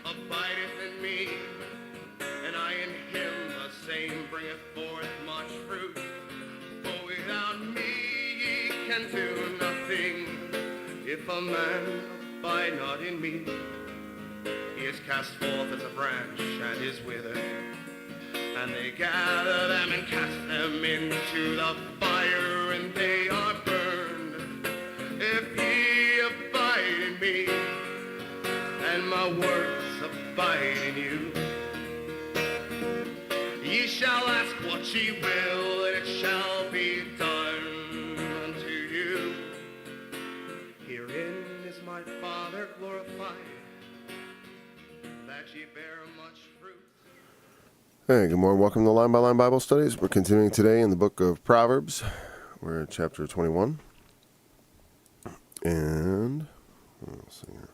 abideth in me, and I in him, the same bringeth forth much fruit. For without me ye can do nothing. If a man abide not in me, he is cast forth as a branch and is withered, and they gather them and cast them into the fire, and they are burned. If ye abide in me, and my words abide in you, ye shall ask what ye will, and it shall be done unto you. Herein is my Father glorified, that ye bear much fruit. Hey, good morning. Welcome to Line by Line Bible Studies. We're continuing today in the book of Proverbs. We're in chapter 21. And let's see here.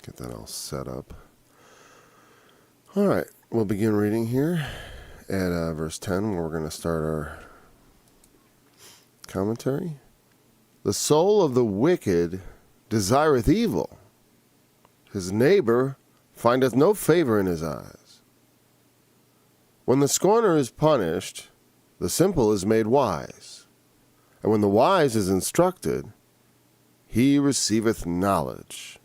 Get that all set up. All right. We'll begin reading here at verse 10, where we're going to start our commentary. The soul of the wicked desireth evil. His neighbor findeth no favor in his eyes. When the scorner is punished, the simple is made wise. And when the wise is instructed, he receiveth knowledge.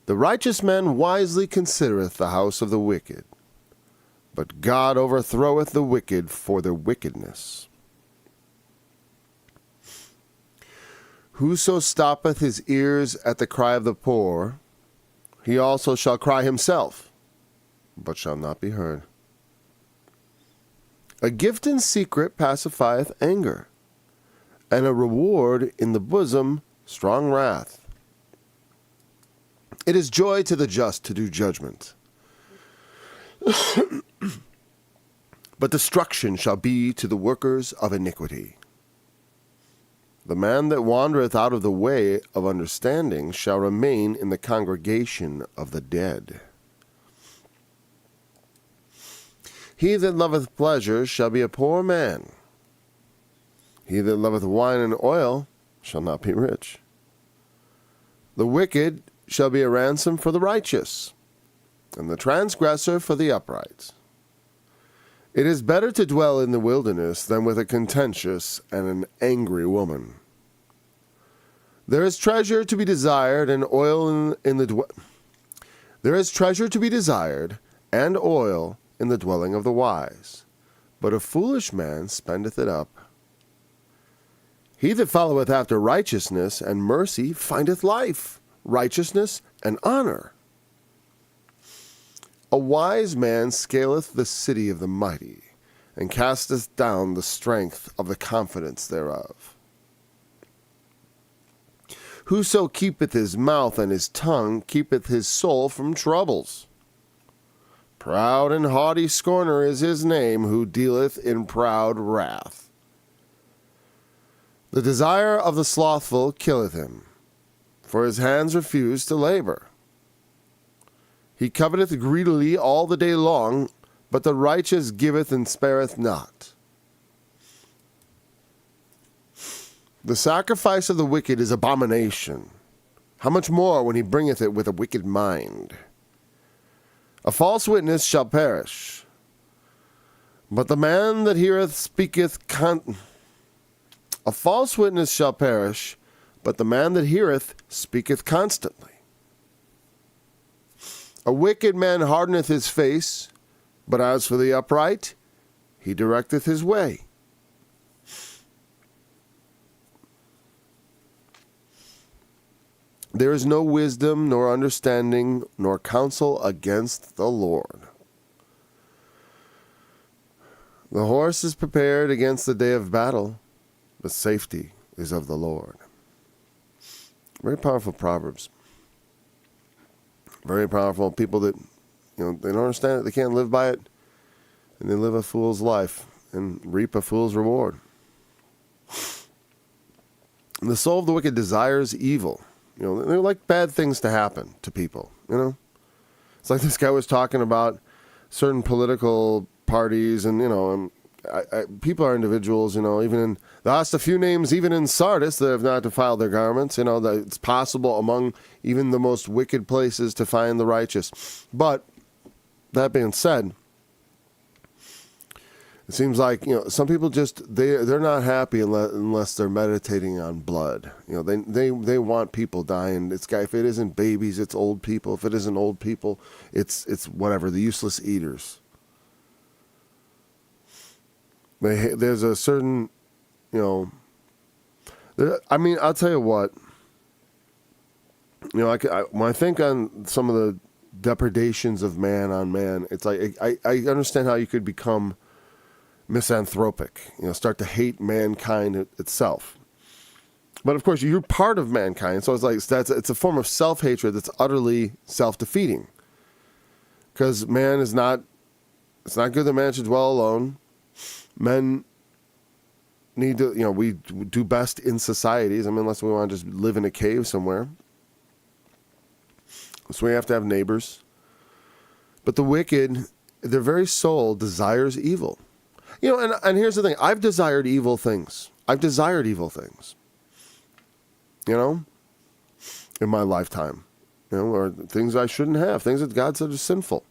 The righteous man wisely considereth the house of the wicked, but God overthroweth the wicked for their wickedness. Whoso stoppeth his ears at the cry of the poor, he also shall cry himself, but shall not be heard. A gift in secret pacifieth anger, and a reward in the bosom strong wrath. It is joy to the just to do judgment, but destruction shall be to the workers of iniquity. The man that wandereth out of the way of understanding shall remain in the congregation of the dead. He that loveth pleasure shall be a poor man. He that loveth wine and oil shall not be rich. The wicked shall be a ransom for the righteous, and the transgressor for the upright. It is better to dwell in the wilderness than with a contentious and an angry woman. There is treasure to be desired and oil in the There is treasure to be desired and oil in the dwelling of the wise, but a foolish man spendeth it up. He that followeth after righteousness and mercy findeth life, righteousness, and honor. A wise man scaleth the city of the mighty, and casteth down the strength of the confidence thereof. Whoso keepeth his mouth and his tongue keepeth his soul from troubles. Proud and haughty scorner is his name, who dealeth in proud wrath. The desire of the slothful killeth him, for his hands refuse to labor. He coveteth greedily all the day long, but the righteous giveth and spareth not. The sacrifice of the wicked is abomination. How much more when he bringeth it with a wicked mind? A false witness shall perish, but the man that heareth speaketh A false witness shall perish, but the man that heareth speaketh constantly. A wicked man hardeneth his face, but as for the upright, he directeth his way. There is no wisdom, nor understanding, nor counsel against the Lord. The horse is prepared against the day of battle, but safety is of the Lord. Very powerful Proverbs. Very powerful. People that, they don't understand it, they can't live by it, and they live a fool's life and reap a fool's reward. And the soul of the wicked desires evil. They like bad things to happen to people, It's like this guy was talking about certain political parties and people are individuals, even in, that's a few names, even in Sardis, that have not defiled their garments, that it's possible among even the most wicked places to find the righteous. But that being said, it seems like, some people just, they're not happy unless they're meditating on blood. They want people dying. If it isn't babies, it's old people. If it isn't old people, it's whatever, the useless eaters. There's a certain, I'll tell you what, when I think on some of the depredations of man on man, it's like, I understand how you could become misanthropic, start to hate mankind itself. But of course, you're part of mankind, so it's like it's a form of self-hatred that's utterly self-defeating. Because man is not, it's not good that man should dwell alone. Men need to, we do best in societies. Unless we want to just live in a cave somewhere. So we have to have neighbors. But the wicked, their very soul desires evil. And here's the thing. I've desired evil things. In my lifetime. Or things I shouldn't have. Things that God said are sinful.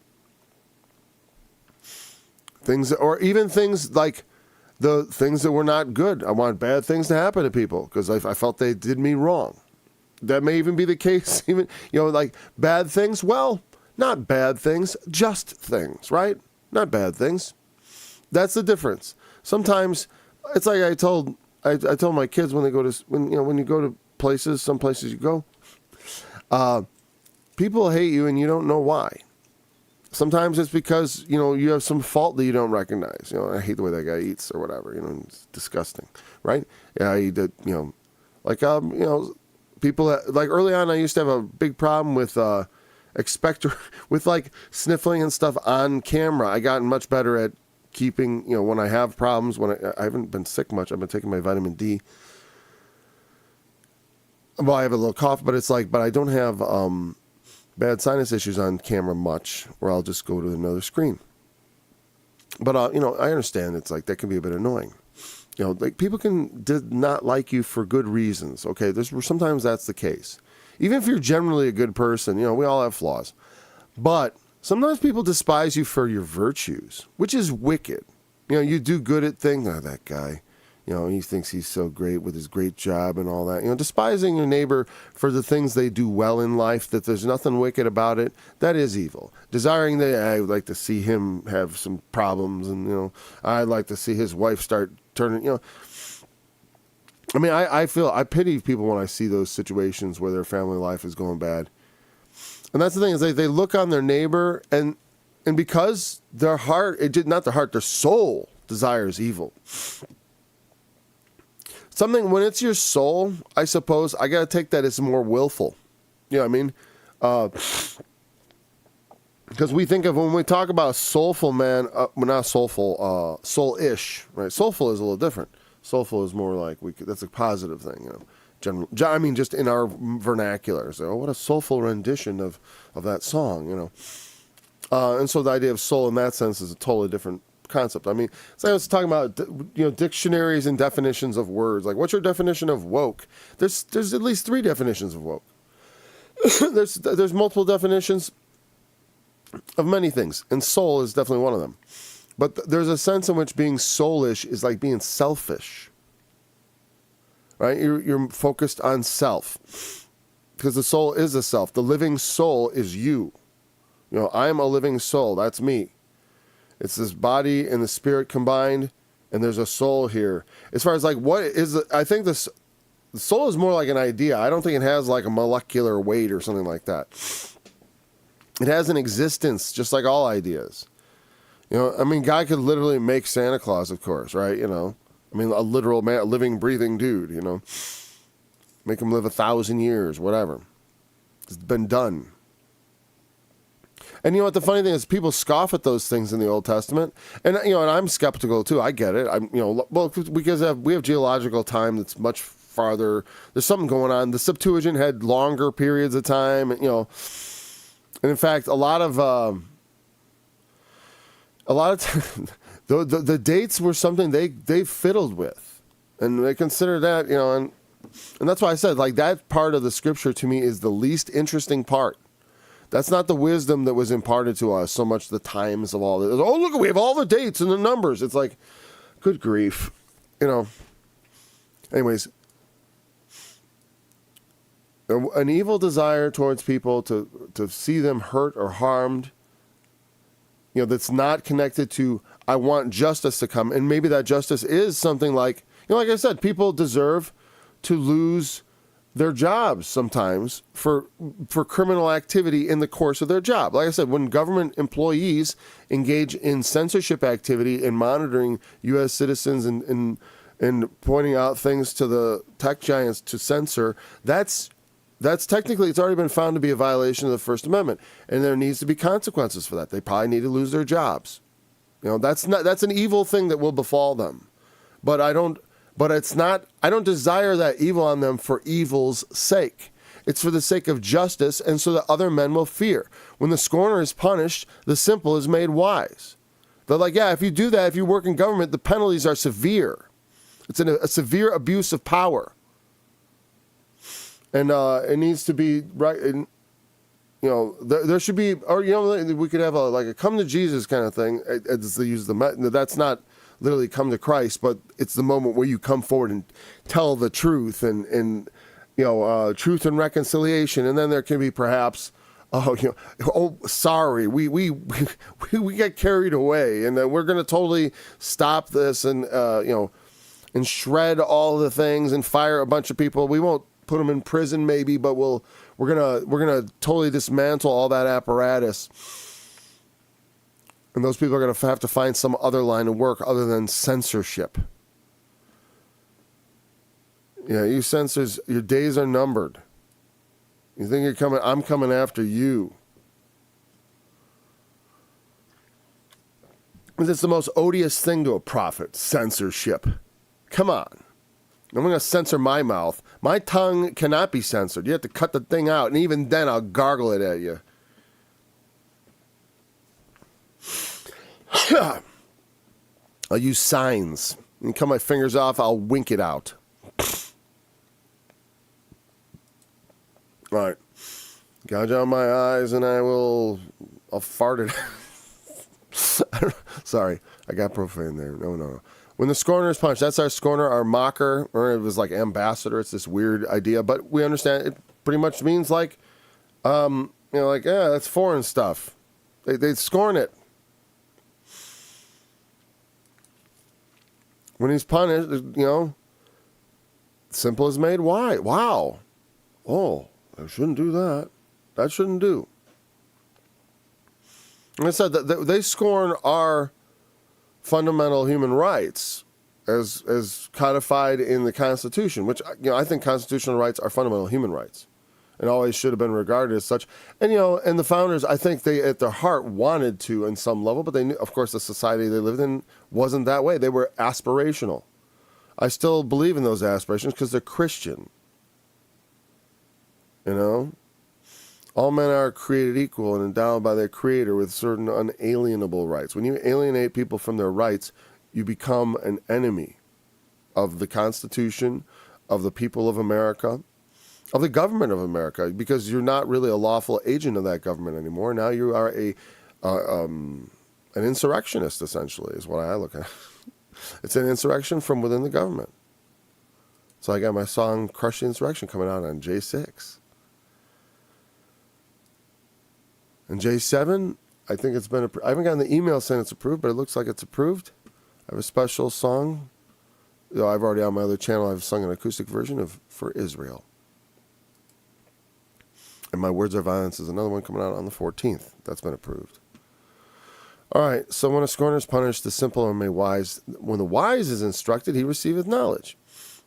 Or even things like the things that were not good. I want bad things to happen to people because I felt they did me wrong. That may even be the case. Even, like bad things. Well, not bad things, just things, right? Not bad things. That's the difference. Sometimes it's like I told my kids when you go to places, some places you go, people hate you and you don't know why. Sometimes it's because, you have some fault that you don't recognize. I hate the way that guy eats or whatever, it's disgusting, right? Yeah, he did, people that, like early on I used to have a big problem with, with like sniffling and stuff on camera. I gotten much better at keeping, when I have problems, when I haven't been sick much, I've been taking my vitamin D. Well, I have a little cough, but I don't have bad sinus issues on camera much, where I'll just go to another screen. But, I understand it's like, that can be a bit annoying. Like people did not like you for good reasons. Okay. Sometimes that's the case. Even if you're generally a good person, we all have flaws, but sometimes people despise you for your virtues, which is wicked. You do good at things. Oh, that guy, he thinks he's so great with his great job and all that. Despising your neighbor for the things they do well in life, that there's nothing wicked about it, that is evil. Desiring I would like to see him have some problems, and, I'd like to see his wife start turning, I pity people when I see those situations where their family life is going bad. And that's the thing, is they look on their neighbor and because their heart, their soul desires evil. When it's your soul, I suppose, I got to take that as more willful. You know what I mean? Because we think of, when we talk about a soulful man, not soulful, soul-ish, right? Soulful is a little different. Soulful is more like, that's a positive thing, just in our vernacular. So, what a soulful rendition of that song, And so the idea of soul in that sense is a totally different concept. I was talking about, dictionaries and definitions of words. Like, what's your definition of woke? There's at least 3 definitions of woke. there's multiple definitions of many things, and soul is definitely one of them. But there's a sense in which being soulish is like being selfish. Right? You're focused on self. Because the soul is a self. The living soul is you. I'm a living soul. That's me. It's this body and the spirit combined, and there's a soul here. As far as like what is I think the soul is more like an idea. I don't think it has like a molecular weight or something like that. It has an existence, just like all ideas. God could literally make Santa Claus, of course, right? A literal man, a living, breathing dude, Make him live 1,000 years, whatever. It's been done. And what the funny thing is, people scoff at those things in the Old Testament, and and I'm skeptical too. I get it. Because we have geological time that's much farther. There's something going on. The Septuagint had longer periods of time, and in fact, a lot of The dates were something they fiddled with, and they consider that, and that's why I said, like, that part of the scripture to me is the least interesting part. That's not the wisdom that was imparted to us so much, the times of all this. Oh, look, we have all the dates and the numbers. It's like, good grief, Anyways, an evil desire towards people to see them hurt or harmed, that's not connected to, I want justice to come. And maybe that justice is something like, like I said, people deserve to lose their jobs sometimes for criminal activity in the course of their job. Like I said, when government employees engage in censorship activity and monitoring U.S. citizens and pointing out things to the tech giants to censor, that's technically, it's already been found to be a violation of the First Amendment, and there needs to be consequences for that. They probably need to lose their jobs. That's an evil thing that will befall them. But I don't desire that evil on them for evil's sake. It's for the sake of justice, and so that other men will fear. When the scorner is punished, the simple is made wise. They're like, yeah, if you do that, if you work in government, the penalties are severe. It's a severe abuse of power. And it needs to be right. And, there should be, or we could have a come to Jesus kind of thing. As they use that's not literally come to Christ, but it's the moment where you come forward and tell the truth and truth and reconciliation. And then there can be perhaps, sorry, we get carried away, and we're going to totally stop this and and shred all the things and fire a bunch of people. We won't put them in prison maybe, but we're gonna totally dismantle all that apparatus, and those people are gonna have to find some other line of work other than censorship. Yeah, you censors, your days are numbered. You think you're coming? I'm coming after you. It's the most odious thing to a prophet: censorship. Come on. I'm going to censor my mouth. My tongue cannot be censored. You have to cut the thing out, and even then I'll gargle it at you. I'll use signs. And cut my fingers off, I'll wink it out. All right. Gouge out my eyes, and I'll fart it. Sorry, I got profane there. No. When the scorner is punished, that's our scorner, our mocker, or it was like ambassador. It's this weird idea, but we understand it pretty much means like, that's foreign stuff. They scorn it. When he's punished, simple is made wise. Wow. Oh, I shouldn't do that. That shouldn't do. And I said that they scorn our fundamental human rights as codified in the Constitution, which, I think constitutional rights are fundamental human rights and always should have been regarded as such. And, and the founders, I think they at their heart wanted to in some level, but they knew, of course, the society they lived in wasn't that way. They were aspirational. I still believe in those aspirations because they're Christian. All men are created equal and endowed by their Creator with certain unalienable rights. When you alienate people from their rights, you become an enemy of the Constitution, of the people of America, of the government of America, because you're not really a lawful agent of that government anymore. Now you are an insurrectionist, essentially, is what I look at. It's an insurrection from within the government. So I got my song Crush the Insurrection coming out on J6. And J7, I think it's been I haven't gotten the email saying it's approved, but it looks like it's approved. I have a special song. I've already on my other channel, I've sung an acoustic version of For Israel. And My Words Are Violence is another one coming out on the 14th. That's been approved. All right, so when a scorner is punished, the simple are made wise. When the wise is instructed, he receiveth knowledge.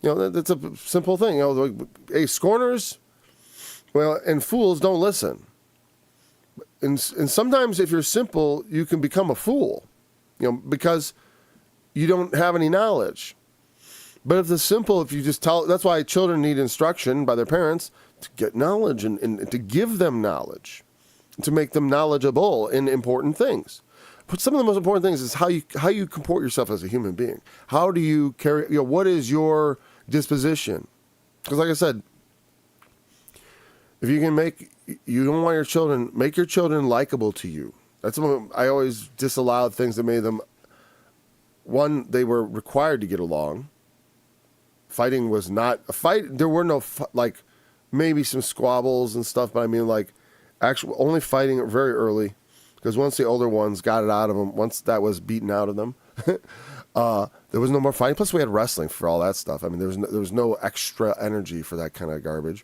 That's a simple thing. Hey, scorners, and fools don't listen. And sometimes if you're simple, you can become a fool, because you don't have any knowledge. But if you just tell, that's why children need instruction by their parents to get knowledge and to give them knowledge, to make them knowledgeable in important things. But some of the most important things is how you comport yourself as a human being. How do you carry? What is your disposition? Because, like I said, if you can you don't want your children, make your children likable to you. That's what I always disallowed things that made them. One, they were required to get along. Fighting was not a fight. There were no like maybe some squabbles and stuff, but I mean like actual only fighting very early, because once the older ones got it out of them, once that was beaten out of them, there was no more fighting. Plus, we had wrestling for all that stuff. I mean, there was no extra energy for that kind of garbage.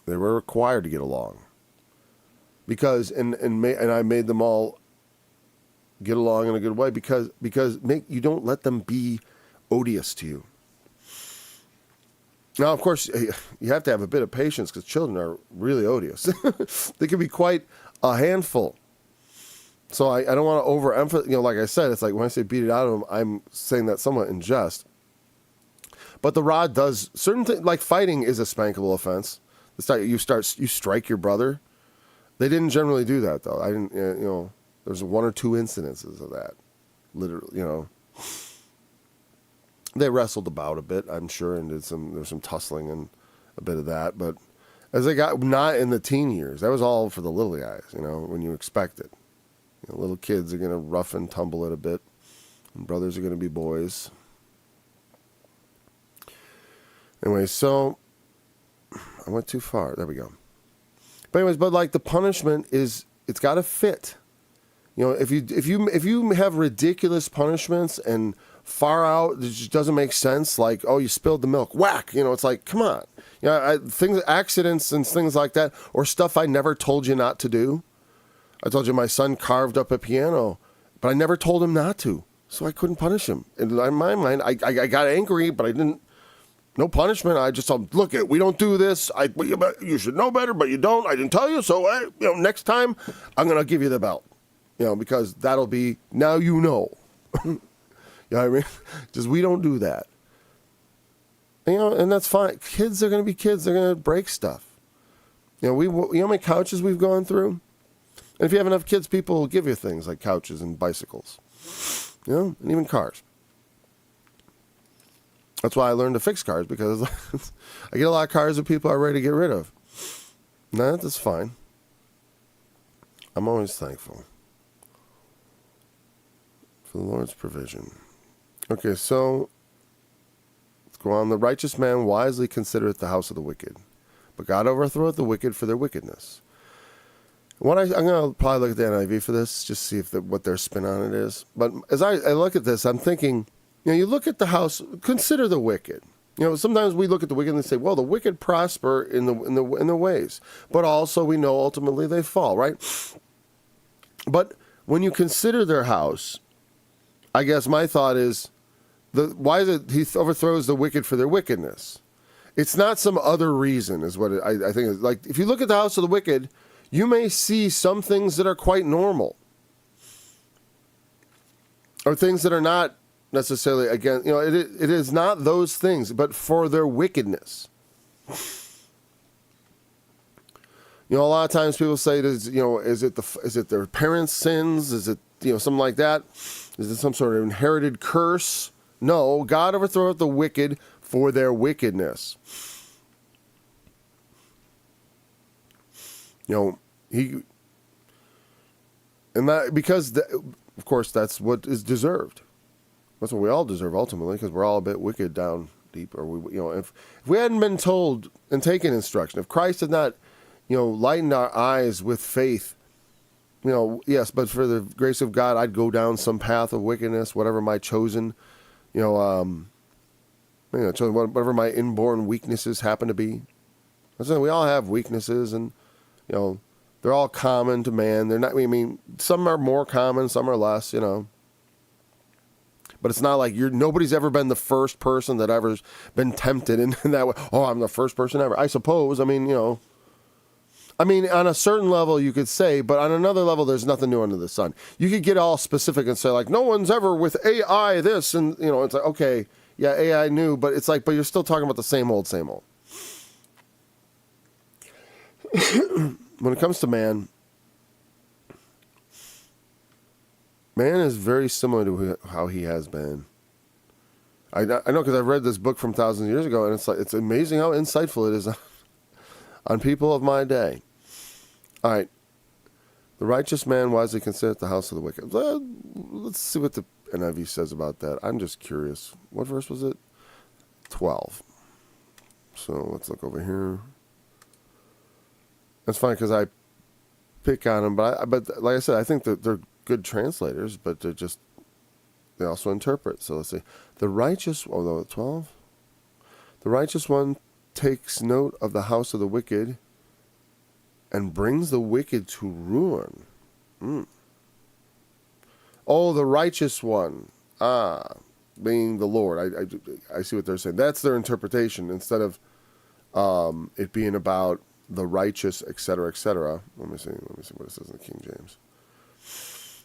They were required to get along, because and I made them all get along in a good way because you don't let them be odious to you. Now, of course, you have to have a bit of patience because children are really odious. They can be quite a handful. So I don't want to overemphasize. Like I said, it's like when I say beat it out of them, I'm saying that somewhat in jest. But the rod does certain things, like fighting is a spankable offense. You strike your brother. They didn't generally do that though. I didn't. There's 1 or 2 incidences of that. Literally, They wrestled about a bit, I'm sure, and there's some tussling and a bit of that. But as they got not in the teen years, that was all for the little guys, when you expect it. Little kids are going to rough and tumble it a bit, and brothers are going to be boys. Anyway, so I went too far. There we go. But anyways, like the punishment it's got to fit. If you have ridiculous punishments and far out, it just doesn't make sense. Like, oh, you spilled the milk, whack. It's like, come on. Accidents and things like that, or stuff I never told you not to do. I told you my son carved up a piano, but I never told him not to, so I couldn't punish him. And in my mind, I got angry, but I didn't. No punishment. I just told him, look, we don't do this. You should know better, but you don't. I didn't tell you, so next time I'm gonna give you the belt. Because that'll be now. You know what I mean? Just we don't do that. And that's fine. Kids are gonna be kids. They're gonna break stuff. You know how many couches we've gone through? And if you have enough kids, people will give you things like couches and bicycles. And even cars. That's why I learned to fix cars, because I get a lot of cars that people are ready to get rid of. No, that's fine. I'm always thankful for the Lord's provision. Okay, so let's go on. The righteous man wisely considereth the house of the wicked, but God overthroweth the wicked for their wickedness. I'm going to probably look at the NIV for this, just see what their spin on it is. But as I look at this, I'm thinking, you look at the house, consider the wicked. Sometimes we look at the wicked and say, well, the wicked prosper in the ways, but also we know ultimately they fall, right? But when you consider their house, I guess my thought is, why is it he overthrows the wicked for their wickedness? It's not some other reason, is what I think is. Like, if you look at the house of the wicked, you may see some things that are quite normal, or things that are not necessarily, again, it is not those things, but for their wickedness. A lot of times people say, is it their parents' sins? Is it, something like that? Is it some sort of inherited curse? No, God overthroweth the wicked for their wickedness. Of course, that's what is deserved. That's what we all deserve ultimately, because we're all a bit wicked down deep. Or if we hadn't been told and taken instruction, if Christ had not, lightened our eyes with faith, yes, but for the grace of God, I'd go down some path of wickedness, whatever my chosen, whatever my inborn weaknesses happen to be. We all have weaknesses, and they're all common to man. They're not. Some are more common, some are less. But it's not like nobody's ever been the first person that ever been tempted in that way. Oh, I'm the first person ever. I suppose. On a certain level you could say, but on another level, there's nothing new under the sun. You could get all specific and say, like, no one's ever with AI this, and it's like, okay, yeah, AI new, but it's like, but you're still talking about the same old, same old. When it comes to man, Man is very similar to how he has been. I know because I've read this book from thousands of years ago, and it's amazing how insightful it is on people of my day. All right. The righteous man wisely considereth the house of the wicked. Let's see what the NIV says about that. I'm just curious. What verse was it? 12. So let's look over here. That's fine because I pick on them, but like I said, I think that they're good translators, but they also interpret. So let's see. The righteous, 12. The righteous one takes note of the house of the wicked and brings the wicked to ruin. Oh, the righteous one. Being the Lord. I see what they're saying. That's their interpretation instead of it being about the righteous, etc., etc. Let me see what it says in the King James.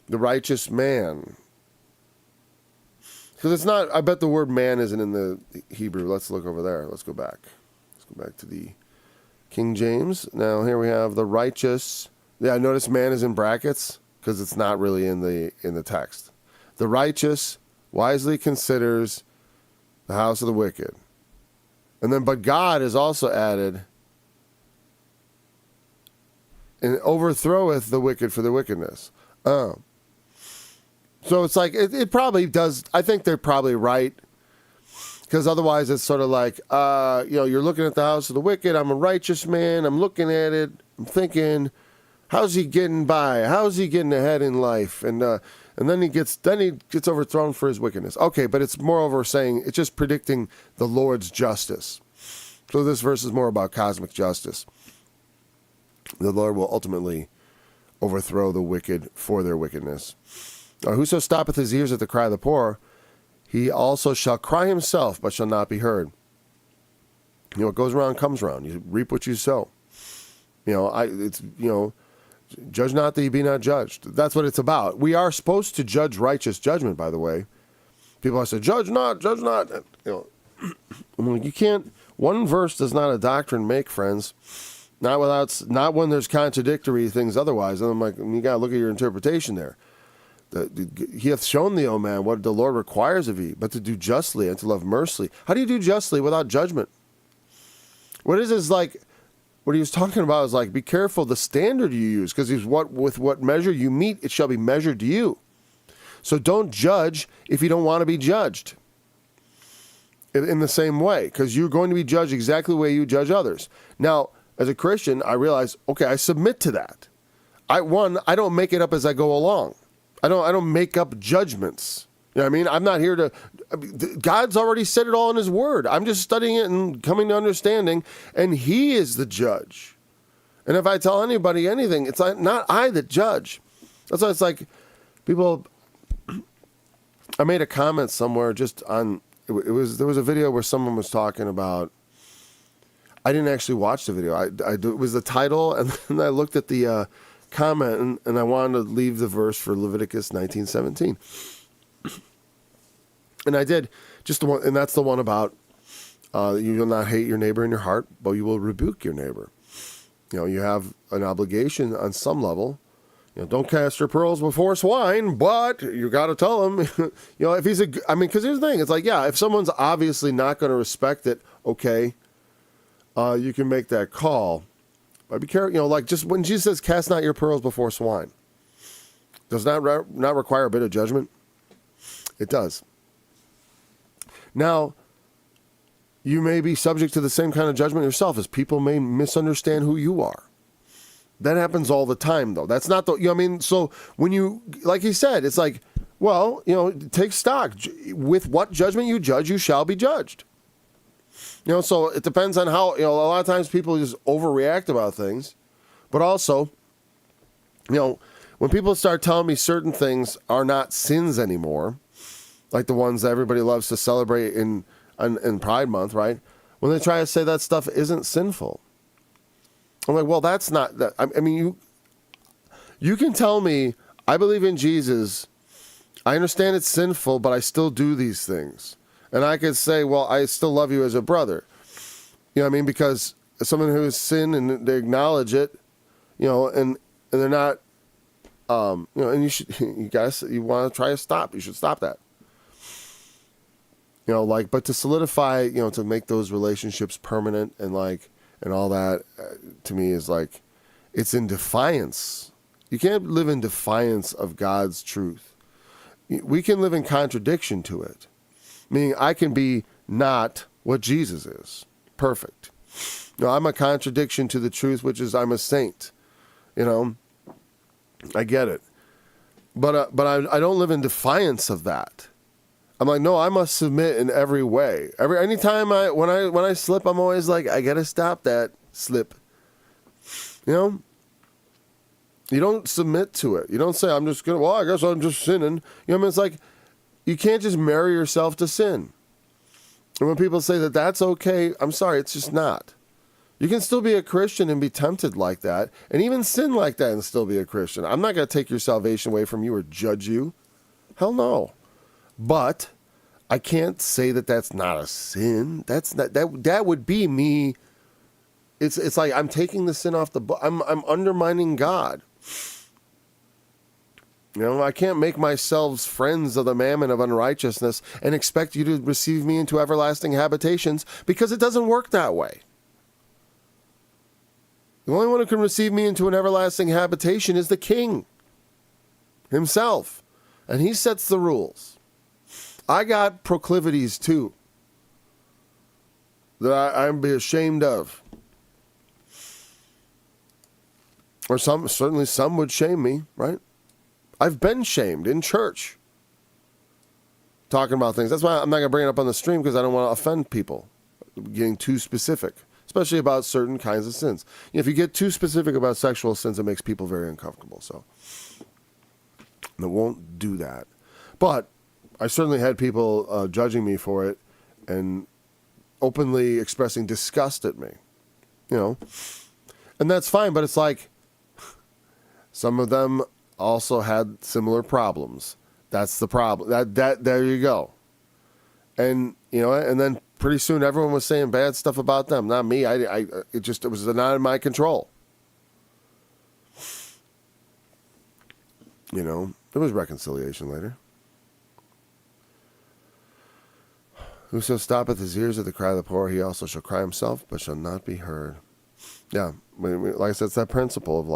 The righteous man. Because it's not, I bet the word man isn't in the Hebrew. Let's look over there. Let's go back. Let's go back to the King James. Now here we have the righteous. Yeah, notice man is in brackets because it's not really in the text. The righteous wisely considers the house of the wicked. And then, but God is also added and overthroweth the wicked for their wickedness. So it's like, it probably does. I think they're probably right. Because otherwise it's sort of like, you're looking at the house of the wicked. I'm a righteous man. I'm looking at it. I'm thinking, how's he getting by? How's he getting ahead in life? And then he gets overthrown for his wickedness. Okay, but it's moreover saying, it's just predicting the Lord's justice. So this verse is more about cosmic justice. The Lord will ultimately overthrow the wicked for their wickedness. Whoso stoppeth his ears at the cry of the poor, he also shall cry himself, but shall not be heard. What goes around comes around. You reap what you sow. Judge not that you be not judged. That's what it's about. We are supposed to judge righteous judgment, by the way. People are saying, judge not. I'm like, you can't. One verse does not a doctrine make, friends. Not when there's contradictory things otherwise. And I'm like, you got to look at your interpretation there. He hath shown thee, O man, what the Lord requires of thee, but to do justly and to love mercy. How do you do justly without judgment? What is this like? What he was talking about is like, be careful the standard you use, because with what measure you meet, it shall be measured to you. So don't judge if you don't want to be judged. In the same way, because you're going to be judged exactly the way you judge others. Now, as a Christian, I realize, okay, I submit to that. I don't make it up as I go along. I don't make up judgments. You know what I mean? I'm not here to. God's already said it all in His Word. I'm just studying it and coming to understanding, and He is the judge. And if I tell anybody anything, it's not I that judge. That's why it's like people. I made a comment somewhere just on. There was a video where someone was talking about. I didn't actually watch the video. It was the title, and then I looked at the comment, and I wanted to leave the verse for Leviticus 19:17. And I did, just the one, and that's the one about you will not hate your neighbor in your heart, but you will rebuke your neighbor. You have an obligation on some level. Don't cast your pearls before swine, but you got to tell him, if he's because here's the thing, it's like, if someone's obviously not going to respect it, okay, you can make that call. But be careful, like just when Jesus says, cast not your pearls before swine, does not require a bit of judgment? It does. Now, you may be subject to the same kind of judgment yourself, as people may misunderstand who you are. That happens all the time, though. That's not the, so when you, like he said, it's like, well, take stock. With what judgment you judge, you shall be judged. So it depends on how, a lot of times people just overreact about things. But also, when people start telling me certain things are not sins anymore, like the ones that everybody loves to celebrate in Pride Month, right? When they try to say that stuff isn't sinful. I'm like, well, that's not that. You can tell me, I believe in Jesus. I understand it's sinful, but I still do these things. And I could say, well, I still love you as a brother. You know what I mean? Because someone who has sinned and they acknowledge it, and they're not And you want to try to stop. You should stop that. But to solidify, to make those relationships permanent and all that, to me is it's in defiance. You can't live in defiance of God's truth. We can live in contradiction to it. Meaning I can be not what Jesus is. Perfect. I'm a contradiction to the truth, which is I'm a saint. I get it. But I don't live in defiance of that. I'm like, no, I must submit in every way. Anytime when I slip, I'm always like, I gotta stop that slip. You don't submit to it. You don't say, I guess I'm just sinning. It's like, you can't just marry yourself to sin. And when people say that that's okay, I'm sorry, it's just not. You can still be a Christian and be tempted like that, and even sin like that and still be a Christian. I'm not going to take your salvation away from you or judge you. Hell no. But I can't say that that's not a sin. That would be me. It's like I'm taking the sin off the book. I'm undermining God. I can't make myself friends of the mammon of unrighteousness and expect you to receive me into everlasting habitations, because it doesn't work that way. The only one who can receive me into an everlasting habitation is the King himself. And he sets the rules. I got proclivities too that I'm be ashamed of. Or certainly some would shame me, right? I've been shamed in church talking about things. That's why I'm not going to bring it up on the stream, because I don't want to offend people getting too specific, especially about certain kinds of sins. If you get too specific about sexual sins, it makes people very uncomfortable. So I won't do that. But I certainly had people judging me for it and openly expressing disgust at me, and that's fine. But it's like some of them also had similar problems. That's the problem. That there you go. And and then pretty soon everyone was saying bad stuff about them, not me. It was not in my control. There was reconciliation later. Whoso stoppeth his ears at the cry of the poor, he also shall cry himself, but shall not be heard. Yeah, like I said, it's that principle of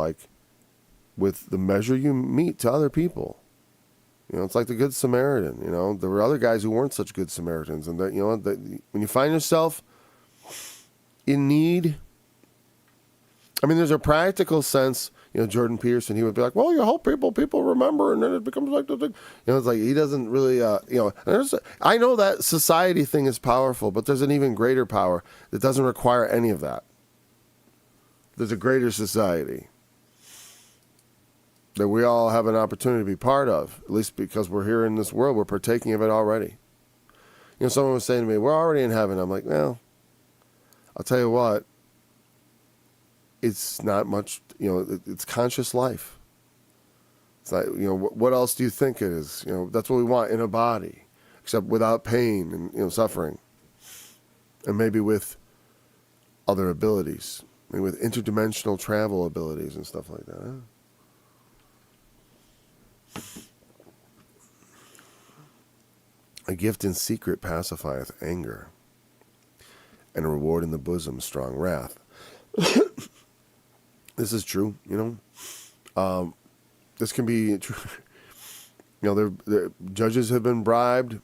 with the measure you meet to other people. It's like the Good Samaritan. There were other guys who weren't such good Samaritans, and that when you find yourself in need, there's a practical sense. Jordan Peterson, he would be like, "Well, you help people remember," and then it becomes like the thing. It's like he doesn't really. I know that society thing is powerful, but there's an even greater power that doesn't require any of that. There's a greater society that we all have an opportunity to be part of, at least because we're here in this world. We're partaking of it already. Someone was saying to me, we're already in heaven. I'm like, well, I'll tell you what, it's not much, it's conscious life. It's like, what else do you think it is? That's what we want in a body, except without pain and, suffering. And maybe with other abilities, maybe with interdimensional travel abilities and stuff like that. Huh? A gift in secret pacifieth anger, and a reward in the bosom strong wrath. This is true, this can be true. The judges have been bribed.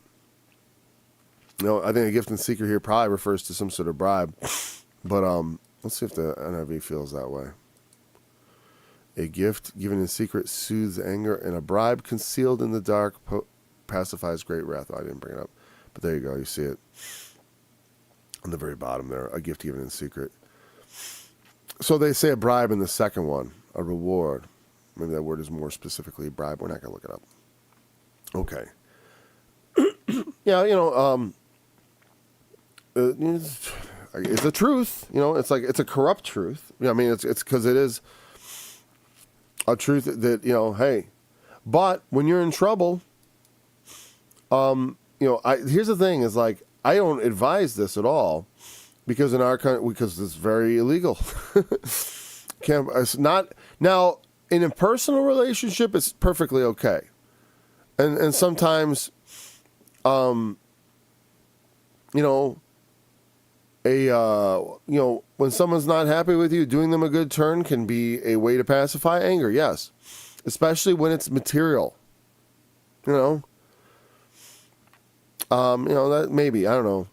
I think a gift in secret here probably refers to some sort of bribe, but let's see if the NIV feels that way. A gift given in secret soothes anger, and a bribe concealed in the dark pacifies great wrath. I didn't bring it up, but there you go. You see it on the very bottom there. A gift given in secret. So they say a bribe in the second one, a reward. Maybe that word is more specifically bribe. We're not going to look it up. Okay. It's a truth. It's like it's a corrupt truth. It's because it is a truth that hey, but when you're in trouble, here's the thing: is like I don't advise this at all, because in our country, because it's very illegal. It's not now. in a personal relationship, it's perfectly okay. And sometimes, you know, when someone's not happy with you, doing them a good turn can be a way to pacify anger. Yes, especially when it's material. You know, that maybe, I don't know.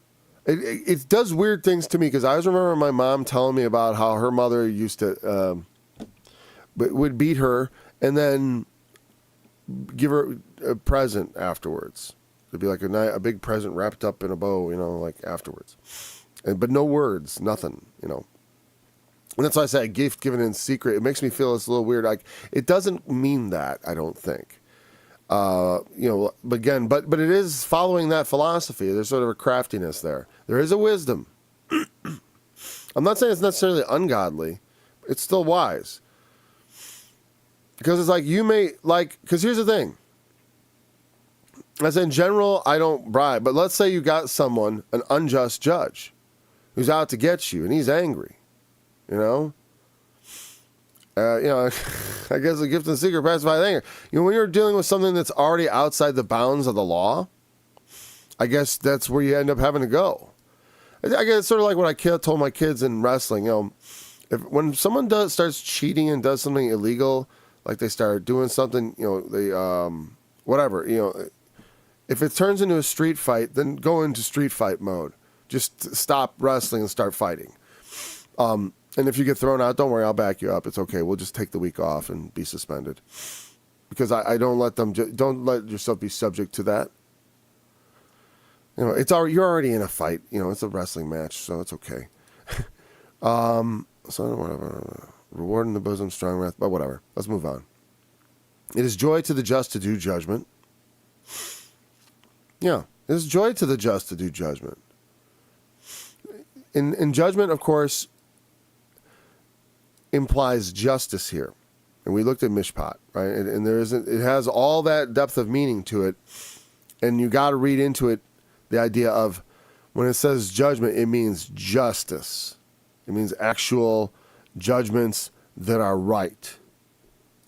It does weird things to me because I always remember my mom telling me about how her mother used to would beat her and then give her a present afterwards. It'd be like a big present wrapped up in a bow, you know, like afterwards. But no words, nothing, you know. And that's why I say a gift given in secret. It makes me feel it's a little weird. Like it doesn't mean that, I don't think. But again, but it is following that philosophy. There's sort of a craftiness there. There is a wisdom. I'm not saying it's necessarily ungodly. It's still wise. Because it's like because here's the thing. As in general, I don't bribe. But let's say you got someone, an unjust judge, who's out to get you, and he's angry. You know? I guess a gift in secret pacifies anger. You know, when you're dealing with something that's already outside the bounds of the law, I guess that's where you end up having to go. I guess it's sort of like what I told my kids in wrestling. You know, when someone starts cheating and does something illegal, like they start doing something, you know, they whatever, you know, if it turns into a street fight, then go into street fight mode. Just stop wrestling and start fighting. And if you get thrown out, don't worry, I'll back you up. It's okay. We'll just take the week off and be suspended. Because I don't let them, don't let yourself be subject to that. You know, you're already in a fight. You know, it's a wrestling match, so it's okay. So whatever. Reward in the bosom, strong wrath, but whatever. Let's move on. It is joy to the just to do judgment. Yeah, it is joy to the just to do judgment. In judgment, of course, implies justice here. And we looked at mishpat, right? And it has all that depth of meaning to it. And you got to read into it the idea of when it says judgment, it means justice. It means actual judgments that are right.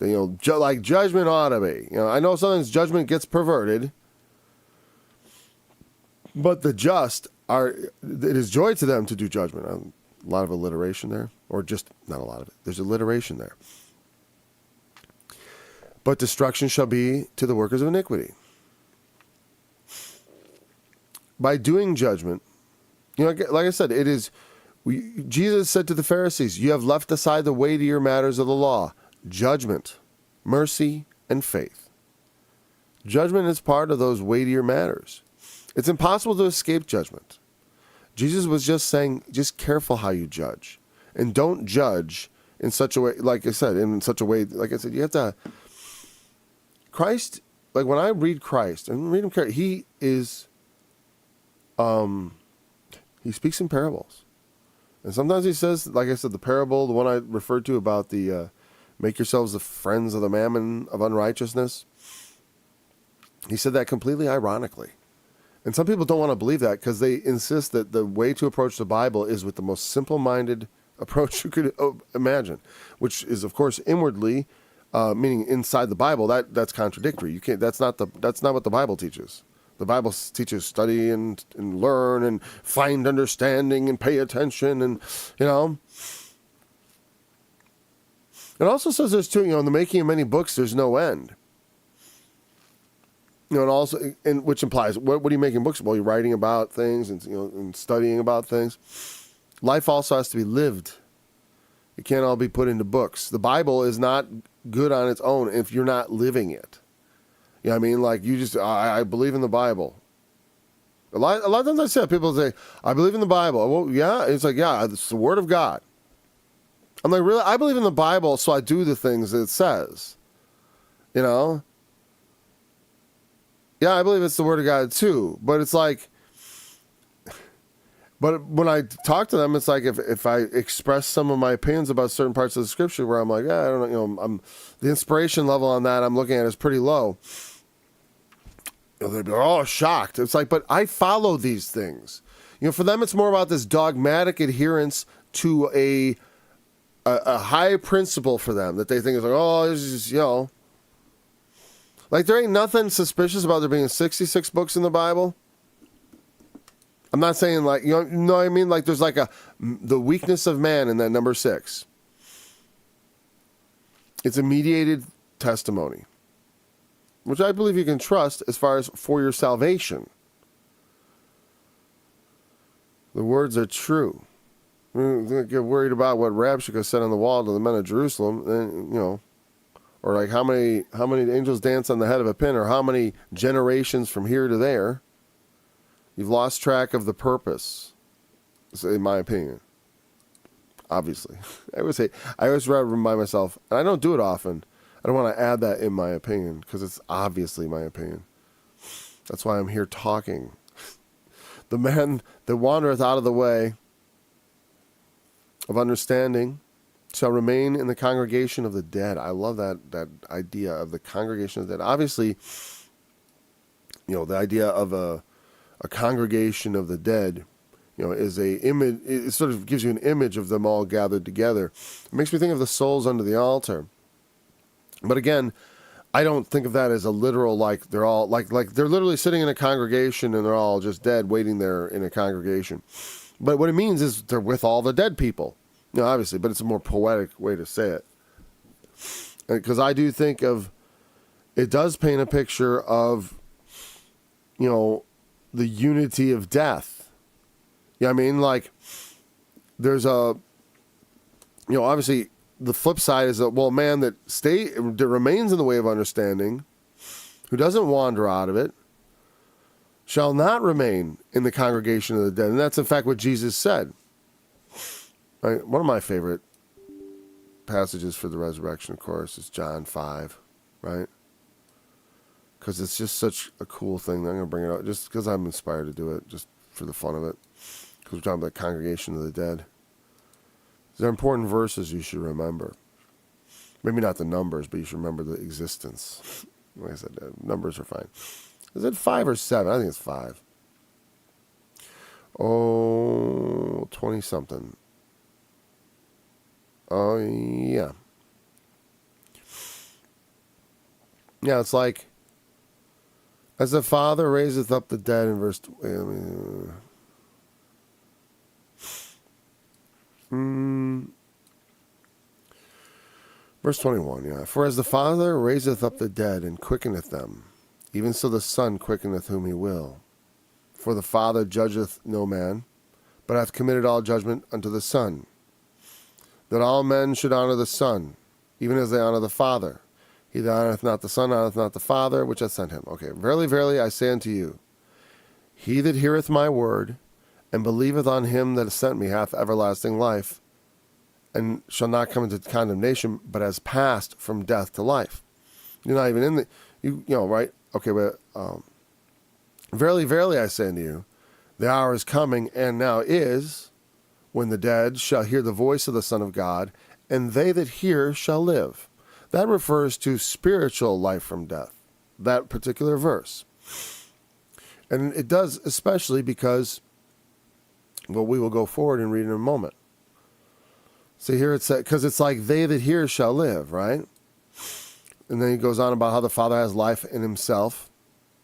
You know, like judgment ought to be. You know, I know sometimes judgment gets perverted, but the just it is joy to them to do judgment. A lot of alliteration there, or just not a lot of it. There's alliteration there. But destruction shall be to the workers of iniquity. By doing judgment, you know, like I said, it is. Jesus said to the Pharisees, "You have left aside the weightier matters of the law: judgment, mercy, and faith." Judgment is part of those weightier matters. It's impossible to escape judgment. Jesus was just saying, just careful how you judge. And don't judge in such a way, like I said, you have to, Christ, like when I read Christ, and read him carefully, he speaks in parables. And sometimes he says, like I said, the parable, the one I referred to about the, make yourselves the friends of the mammon of unrighteousness. He said that completely ironically. And some people don't want to believe that because they insist that the way to approach the Bible is with the most simple-minded approach you could imagine, which is, of course, inwardly, meaning inside the Bible. That's contradictory. You can't. That's not what the Bible teaches. The Bible teaches study and learn and find understanding and pay attention and, you know. It also says there's too, you know, in the making of many books, there's no end. You know, and also, which implies, what are you making books? Well, you're writing about things and, you know, and studying about things. Life also has to be lived. It can't all be put into books. The Bible is not good on its own if you're not living it. You know what I mean? Like, you just, I believe in the Bible. A lot of times I say, people say, I believe in the Bible. Well, yeah. It's like, yeah, it's the Word of God. I'm like, really? I believe in the Bible, so I do the things that it says. You know? Yeah, I believe it's the Word of God too, but it's like, but when I talk to them, it's like if I express some of my opinions about certain parts of the Scripture where I'm like, I don't know, you know, the inspiration level on that I'm looking at is pretty low. You know, they'd be all shocked. It's like, but I follow these things. You know, for them, it's more about this dogmatic adherence to a high principle for them that they think is like, oh, this is just, like there ain't nothing suspicious about there being 66 books in the Bible. I'm not saying like, you know what I mean? Like there's like the weakness of man in that number 6. It's a mediated testimony, which I believe you can trust as far as for your salvation. The words are true. Don't get worried about what Rabshakeh said on the wall to the men of Jerusalem, and or like how many angels dance on the head of a pin, or how many generations from here to there. You've lost track of the purpose, in my opinion. Obviously, I always remind myself, and I don't do it often. I don't want to add that in my opinion because it's obviously my opinion. That's why I'm here talking. The man that wandereth out of the way of understanding shall remain in the congregation of the dead. I love that idea of the congregation of the dead. Obviously, the idea of a congregation of the dead, is a image. It sort of gives you an image of them all gathered together. It makes me think of the souls under the altar. But again, I don't think of that as a literal, like they're all like they're literally sitting in a congregation and they're all just dead waiting there in a congregation. But what it means is they're with all the dead people, obviously, but it's a more poetic way to say it. Because I do think it does paint a picture of, the unity of death. Yeah, I mean, like, there's obviously the flip side is a man that remains in the way of understanding, who doesn't wander out of it, shall not remain in the congregation of the dead. And that's, in fact, what Jesus said. Right? One of my favorite passages for the resurrection, of course, is John 5, right? Because it's just such a cool thing. I'm going to bring it up just because I'm inspired to do it, just for the fun of it. Because we're talking about the congregation of the dead. These are important verses you should remember. Maybe not the numbers, but you should remember the existence. Like I said, numbers are fine. Is it 5 or 7? I think it's 5. 20-something. Oh, yeah. Yeah, it's like, as the Father raiseth up the dead in verse... Verse 21, yeah. For as the Father raiseth up the dead and quickeneth them, even so the Son quickeneth whom he will. For the Father judgeth no man, but hath committed all judgment unto the Son, that all men should honor the Son, even as they honor the Father. He that honoreth not the Son honoreth not the Father, which hath sent him. Okay, verily, verily, I say unto you, he that heareth my word, and believeth on him that sent me, hath everlasting life, and shall not come into condemnation, but has passed from death to life. You're not even in the, right? Okay, but verily, verily, I say unto you, the hour is coming, and now is, when the dead shall hear the voice of the Son of God, and they that hear shall live. That refers to spiritual life from death, that particular verse. And it does, especially because, we will go forward and read in a moment. So here it says, because it's like they that hear shall live, right? And then he goes on about how the Father has life in himself,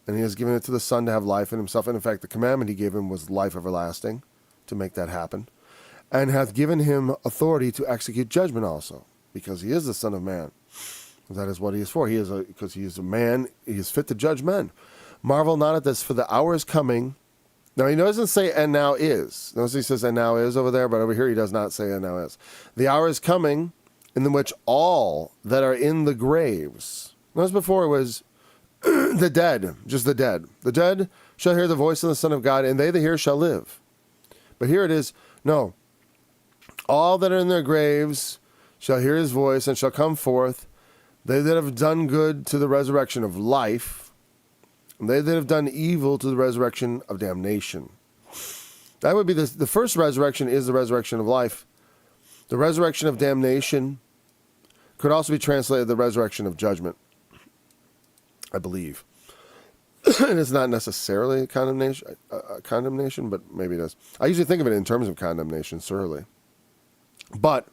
and he has given it to the Son to have life in himself. And in fact, the commandment he gave him was life everlasting, to make that happen. And hath given him authority to execute judgment also, because he is the Son of Man. That is what he is for. Because he is a man, he is fit to judge men. Marvel not at this, for the hour is coming. Now, he doesn't say, and now is. Notice he says, and now is over there, but over here he does not say, and now is. The hour is coming in which all that are in the graves. Notice before it was the dead, just the dead. The dead shall hear the voice of the Son of God, and they that hear shall live. But here it is, no. All that are in their graves shall hear his voice and shall come forth. They that have done good to the resurrection of life, and they that have done evil to the resurrection of damnation. That would be the first resurrection is the resurrection of life. The resurrection of damnation could also be translated the resurrection of judgment, I believe. And it's not necessarily condemnation, but maybe it is. I usually think of it in terms of condemnation, surely. But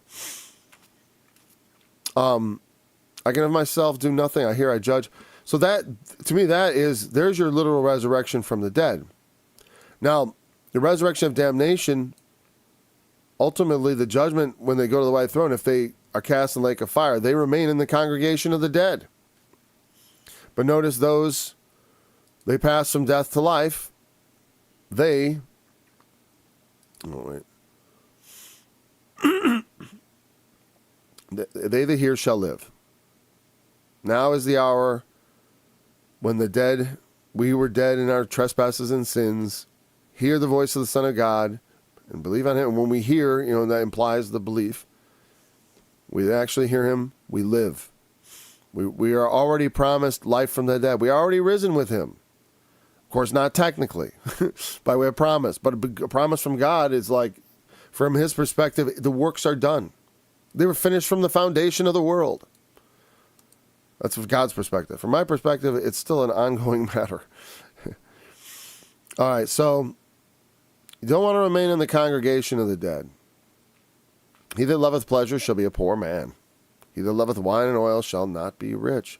I can of myself do nothing. I hear, I judge. So that, to me, there's your literal resurrection from the dead. Now, the resurrection of damnation, ultimately the judgment when they go to the white throne, if they are cast in the lake of fire, they remain in the congregation of the dead. But notice those, they pass from death to life. They that hear shall live. Now is the hour when the dead, we were dead in our trespasses and sins, hear the voice of the Son of God and believe on him. And when we hear, that implies the belief. We actually hear him, we live. We are already promised life from the dead. We are already risen with him. Of course, not technically, by way of promise. But a promise from God is like, from his perspective, the works are done. They were finished from the foundation of the world. That's from God's perspective. From my perspective, it's still an ongoing matter. All right, so you don't want to remain in the congregation of the dead. He that loveth pleasure shall be a poor man. He that loveth wine and oil shall not be rich.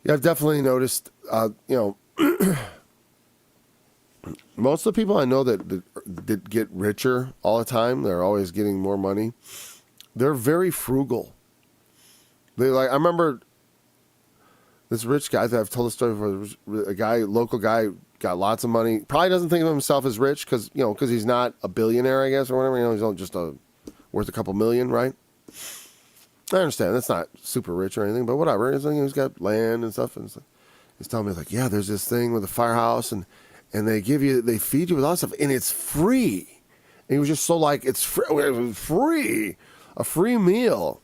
Yeah, I've definitely noticed, most of the people I know that get richer all the time, they're always getting more money. They're very frugal. I remember this rich guy that I've told the story before. Local guy, got lots of money. Probably doesn't think of himself as rich because he's not a billionaire, I guess, or whatever. He's only just worth a couple million, right? I understand that's not super rich or anything, but whatever. He's got land and stuff, and he's telling me yeah, there's this thing with a firehouse, and they feed you with all this stuff, and it's free. And he was just so it's free. It was free, a free meal.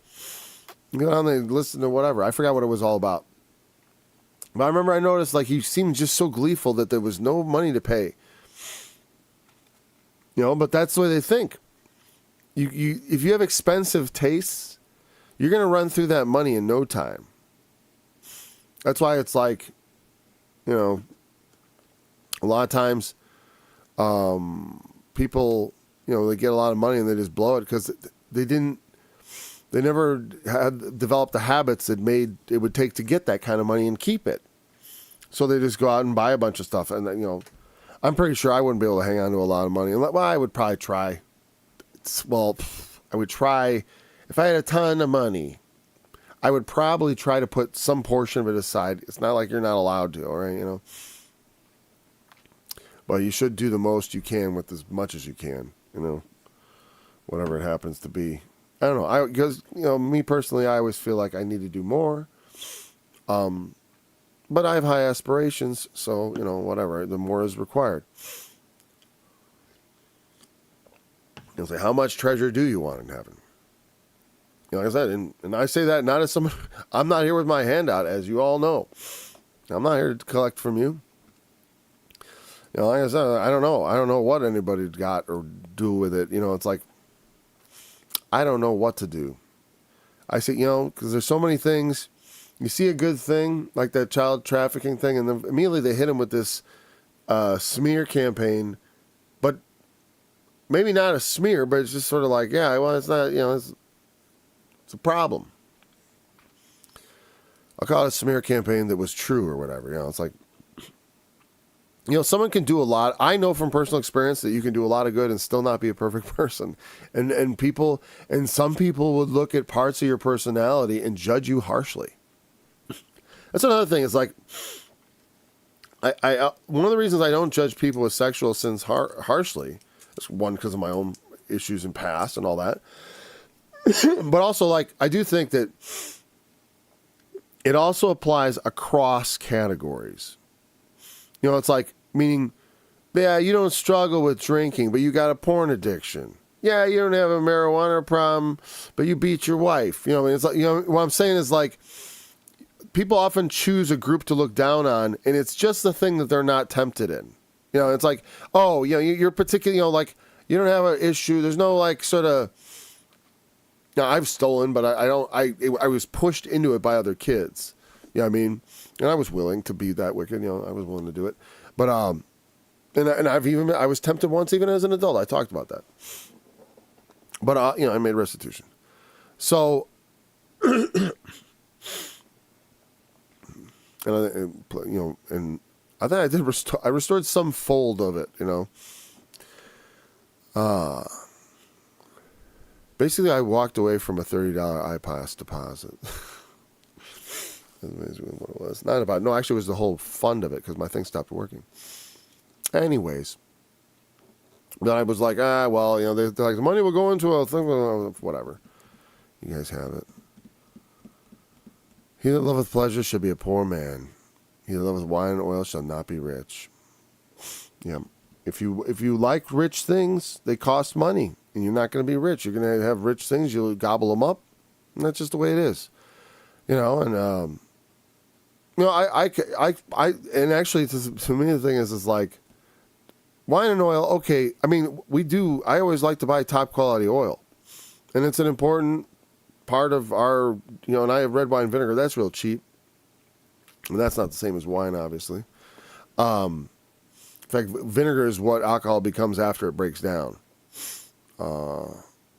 You go down there and listen to whatever. I forgot what it was all about. But I remember I noticed he seemed just so gleeful that there was no money to pay. But that's the way they think. If you have expensive tastes, you're going to run through that money in no time. That's why it's a lot of times people, they get a lot of money and they just blow it because they never had developed the habits that it would take to get that kind of money and keep it. So they just go out and buy a bunch of stuff. And, I'm pretty sure I wouldn't be able to hang on to a lot of money. Well, I would probably try. I would try. If I had a ton of money, I would probably try to put some portion of it aside. It's not like you're not allowed to, all right, But you should do the most you can with as much as you can, whatever it happens to be. I don't know. Because me personally, I always feel like I need to do more. But I have high aspirations, so, whatever. The more is required. You'll say, how much treasure do you want in heaven? Like I said, and I say that not as someone, I'm not here with my hand out, as you all know. I'm not here to collect from you. Like I said, I don't know. I don't know what anybody got or do with it. It's like, I don't know what to do. I say, because there's so many things. You see a good thing, like that child trafficking thing, and then immediately they hit him with this smear campaign. But maybe not a smear, but it's just sort of like, yeah, well, it's not, it's a problem. I'll call it a smear campaign that was true or whatever. It's like, someone can do a lot. I know from personal experience that you can do a lot of good and still not be a perfect person. And some people would look at parts of your personality and judge you harshly. That's another thing. It's like, I one of the reasons I don't judge people with sexual sins harshly is one, because of my own issues in past and all that. But also, I do think that it also applies across categories. It's like, meaning, yeah, you don't struggle with drinking, but you got a porn addiction. Yeah, you don't have a marijuana problem, but you beat your wife. It's like, what I'm saying is people often choose a group to look down on, and it's just the thing that they're not tempted in. It's like, oh, you're particularly, you don't have an issue. There's no sort of. Now, I've stolen, but I was pushed into it by other kids. You know what I mean? And I was willing to be that wicked. I was willing to do it. But, and I was tempted once even as an adult. I talked about that. But, I made restitution. So, And I think I did I restored some fold of it, Basically, I walked away from a $30 iPass deposit. That's basically what it was. Actually, it was the whole fund of it because my thing stopped working. Anyways, then I was like, they're like, the money will go into a thing, whatever. You guys have it. He that loveth pleasure shall be a poor man. He that loveth wine and oil shall not be rich. Yeah. If you like rich things, they cost money, and you're not going to be rich. You're going to have rich things, you'll gobble them up, and that's just the way it is. And and actually, to me, the thing is like, wine and oil, okay, I mean, I always like to buy top quality oil, and it's an important part of our, and I have red wine vinegar, that's real cheap, and that's not the same as wine, obviously. In fact, vinegar is what alcohol becomes after it breaks down.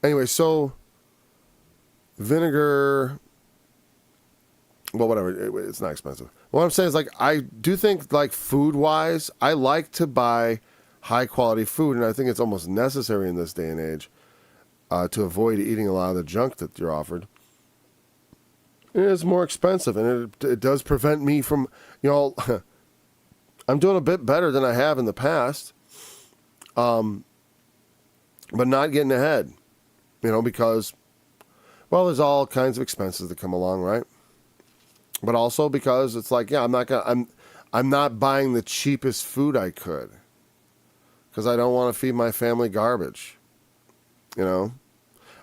Anyway, so vinegar, well, whatever, it's not expensive. What I'm saying is, like, I do think, like, food-wise, I like to buy high-quality food, and I think it's almost necessary in this day and age to avoid eating a lot of the junk that you're offered. It is more expensive, and it does prevent me from, I'm doing a bit better than I have in the past, but not getting ahead, because, well, there's all kinds of expenses that come along, right? But also because it's like, yeah, I'm not buying the cheapest food I could, because I don't want to feed my family garbage, And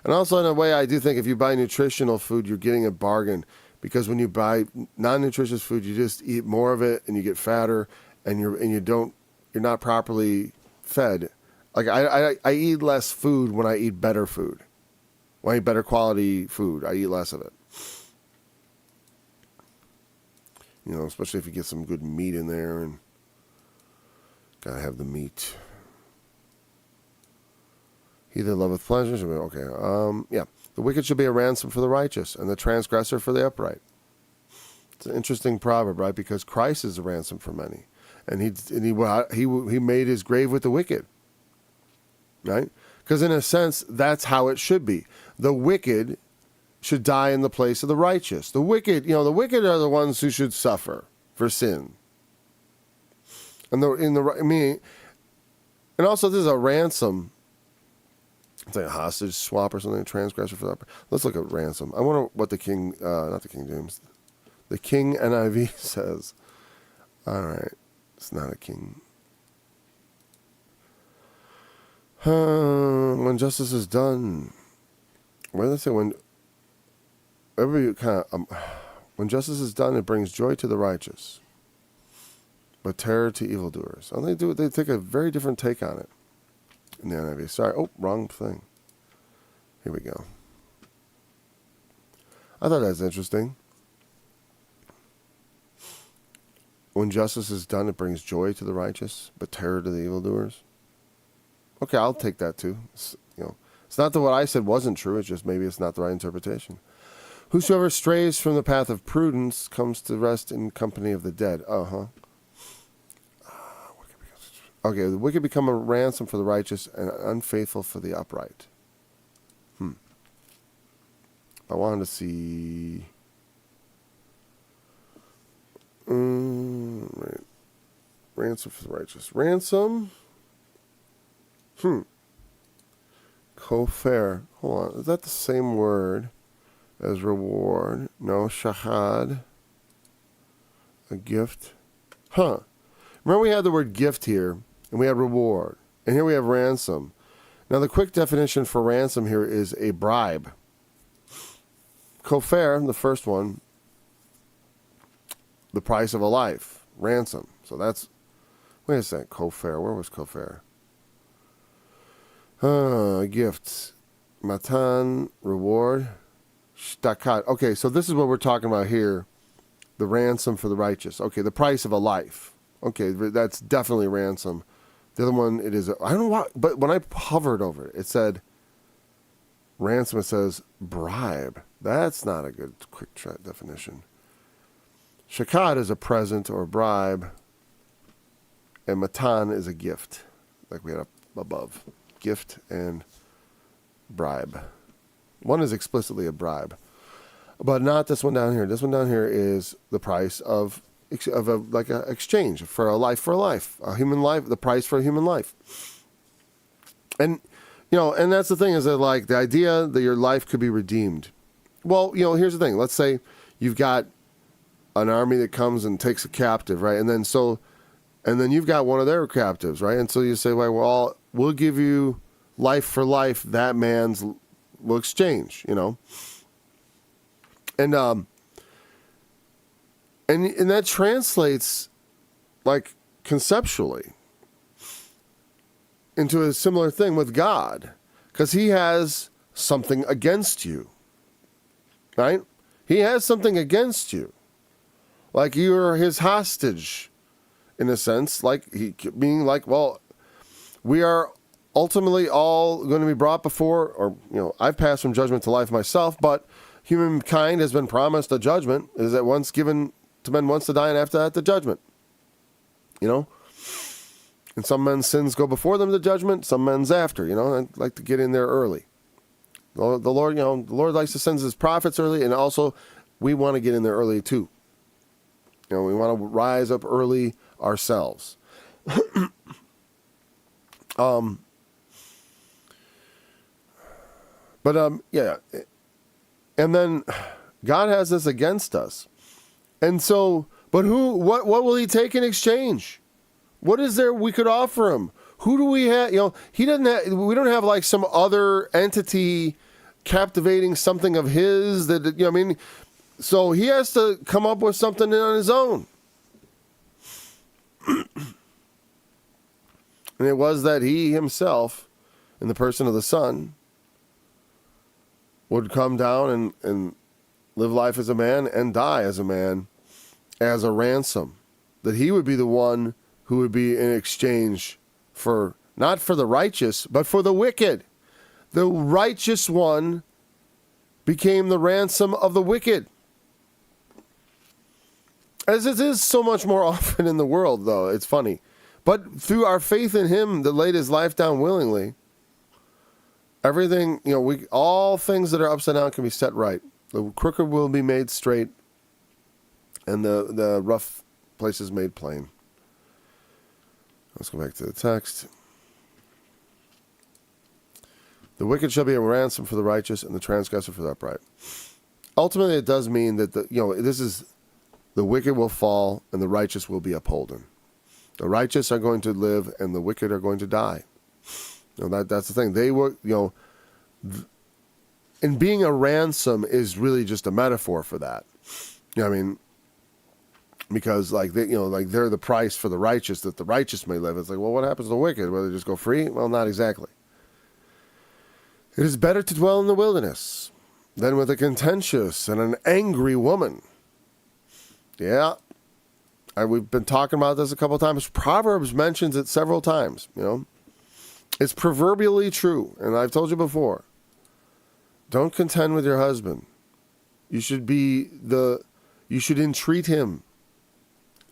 also, in a way, I do think if you buy nutritional food, you're getting a bargain, because when you buy non-nutritious food, you just eat more of it and you get fatter, and you're not properly fed. Like I eat less food when I eat better food. When I eat better quality food, I eat less of it. Especially if you get some good meat in there, and gotta have the meat. He that loveth pleasure shall be okay. Yeah, the wicked shall be a ransom for the righteous, and the transgressor for the upright. It's an interesting proverb, right? Because Christ is a ransom for many, and he made his grave with the wicked, right? Because in a sense, that's how it should be. The wicked should die in the place of the righteous. The wicked are the ones who should suffer for sin. And and also this is a ransom. It's like a hostage swap or something, a transgressor for that. Let's look at ransom. I wonder what the not the King James, the King NIV says. All right. It's not a king. When justice is done. Where does it say when justice is done, it brings joy to the righteous, but terror to evildoers. And they take a very different take on it in the NIV. Sorry. Oh, wrong thing. Here we go. I thought that was interesting. When justice is done, it brings joy to the righteous, but terror to the evildoers. Okay, I'll take that too. It's not that what I said wasn't true. It's just maybe it's not the right interpretation. Whosoever strays from the path of prudence comes to rest in company of the dead. Okay, the wicked become a ransom for the righteous, and unfaithful for the upright. I wanted to see. Right. Ransom for the righteous. Ransom. Kofer. Hold on. Is that the same word as reward? No. Shahad. A gift. Remember we had the word gift here, and we had reward. And here we have ransom. Now the quick definition for ransom here is a bribe. Kofer, the first one, the price of a life. Ransom. So that's, wait a second, Kofer. Where was Kofer? Gifts. Matan, reward. Shtakat. Okay, so this is what we're talking about here. The ransom for the righteous. Okay, the price of a life. Okay, that's definitely ransom. The other one, it is, I don't know why, but when I hovered over it, it said, ransom, it says bribe. That's not a good quick definition. Shakat is a present or bribe, and matan is a gift, like we had up above. Gift and bribe. One is explicitly a bribe, but not this one down here. This one down here is the price of like an exchange for a life, a human life, the price for a human life. And and that's the thing, is that like the idea that your life could be redeemed. Well, here's the thing. Let's say you've got an army that comes and takes a captive, right? And then you've got one of their captives, right? And so you say, well, we'll give you life for life. That man's will exchange, and that translates, like, conceptually into a similar thing with God, because he has something against you, right? He has something against you, like you're his hostage, in a sense, like he being like, well, we are ultimately all going to be brought before, or I've passed from judgment to life myself, but humankind has been promised a judgment, is that once given to men once to die, and after that the judgment. And some men's sins go before them to judgment, some men's after. I'd like to get in there early. The Lord, the Lord likes to send his prophets early, and also we want to get in there early too. We want to rise up early ourselves. Yeah. And then God has this against us. And so, but what will he take in exchange? What is there we could offer him? Who do we have? We don't have like some other entity captivating something of his that, so he has to come up with something on his own. And it was that he himself, in the person of the Son, would come down and live life as a man and die as a man, as a ransom. That he would be the one who would be in exchange for, not for the righteous, but for the wicked. The righteous one became the ransom of the wicked. As it is so much more often in the world, though, it's funny. But through our faith in him that laid his life down willingly, everything, all things that are upside down can be set right. The crooked will be made straight, and the rough places made plain. Let's go back to the text. The wicked shall be a ransom for the righteous, and the transgressor for the upright. Ultimately, it does mean that this is the wicked will fall, and the righteous will be upholden. The righteous are going to live, and the wicked are going to die. That's the thing. They were, and being a ransom is really just a metaphor for that. Because they're the price for the righteous, that the righteous may live. It's like, well, what happens to the wicked? Will they just go free? Well, not exactly. It is better to dwell in the wilderness than with a contentious and an angry woman. Yeah. We've been talking about this a couple of times. Proverbs mentions it several times, It's proverbially true, and I've told you before. Don't contend with your husband. You should entreat him.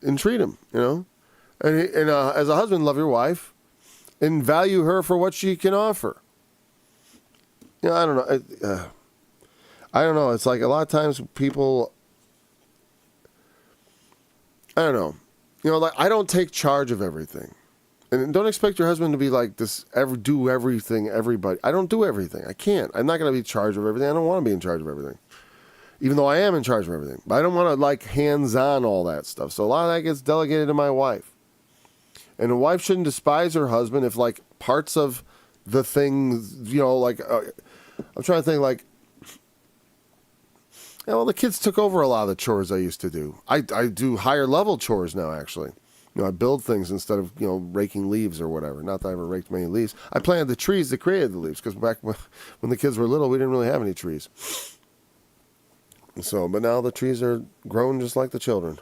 Entreat him, And as a husband, love your wife and value her for what she can offer. I don't know. I don't know. It's like a lot of times people, I don't know. Like, I don't take charge of everything. And don't expect your husband to be like this, do everything, everybody. I don't do everything. I can't. I'm not going to be in charge of everything. I don't want to be in charge of everything. Even though I am in charge of everything. But I don't want to, like, hands-on all that stuff. So a lot of that gets delegated to my wife. And a wife shouldn't despise her husband if, like, parts of the things, I'm trying to think, like, the kids took over a lot of the chores I used to do. I do higher-level chores now, actually. I build things instead of, raking leaves or whatever. Not that I ever raked many leaves. I planted the trees that created the leaves, because back when the kids were little, we didn't really have any trees. So, but now the trees are grown just like the children.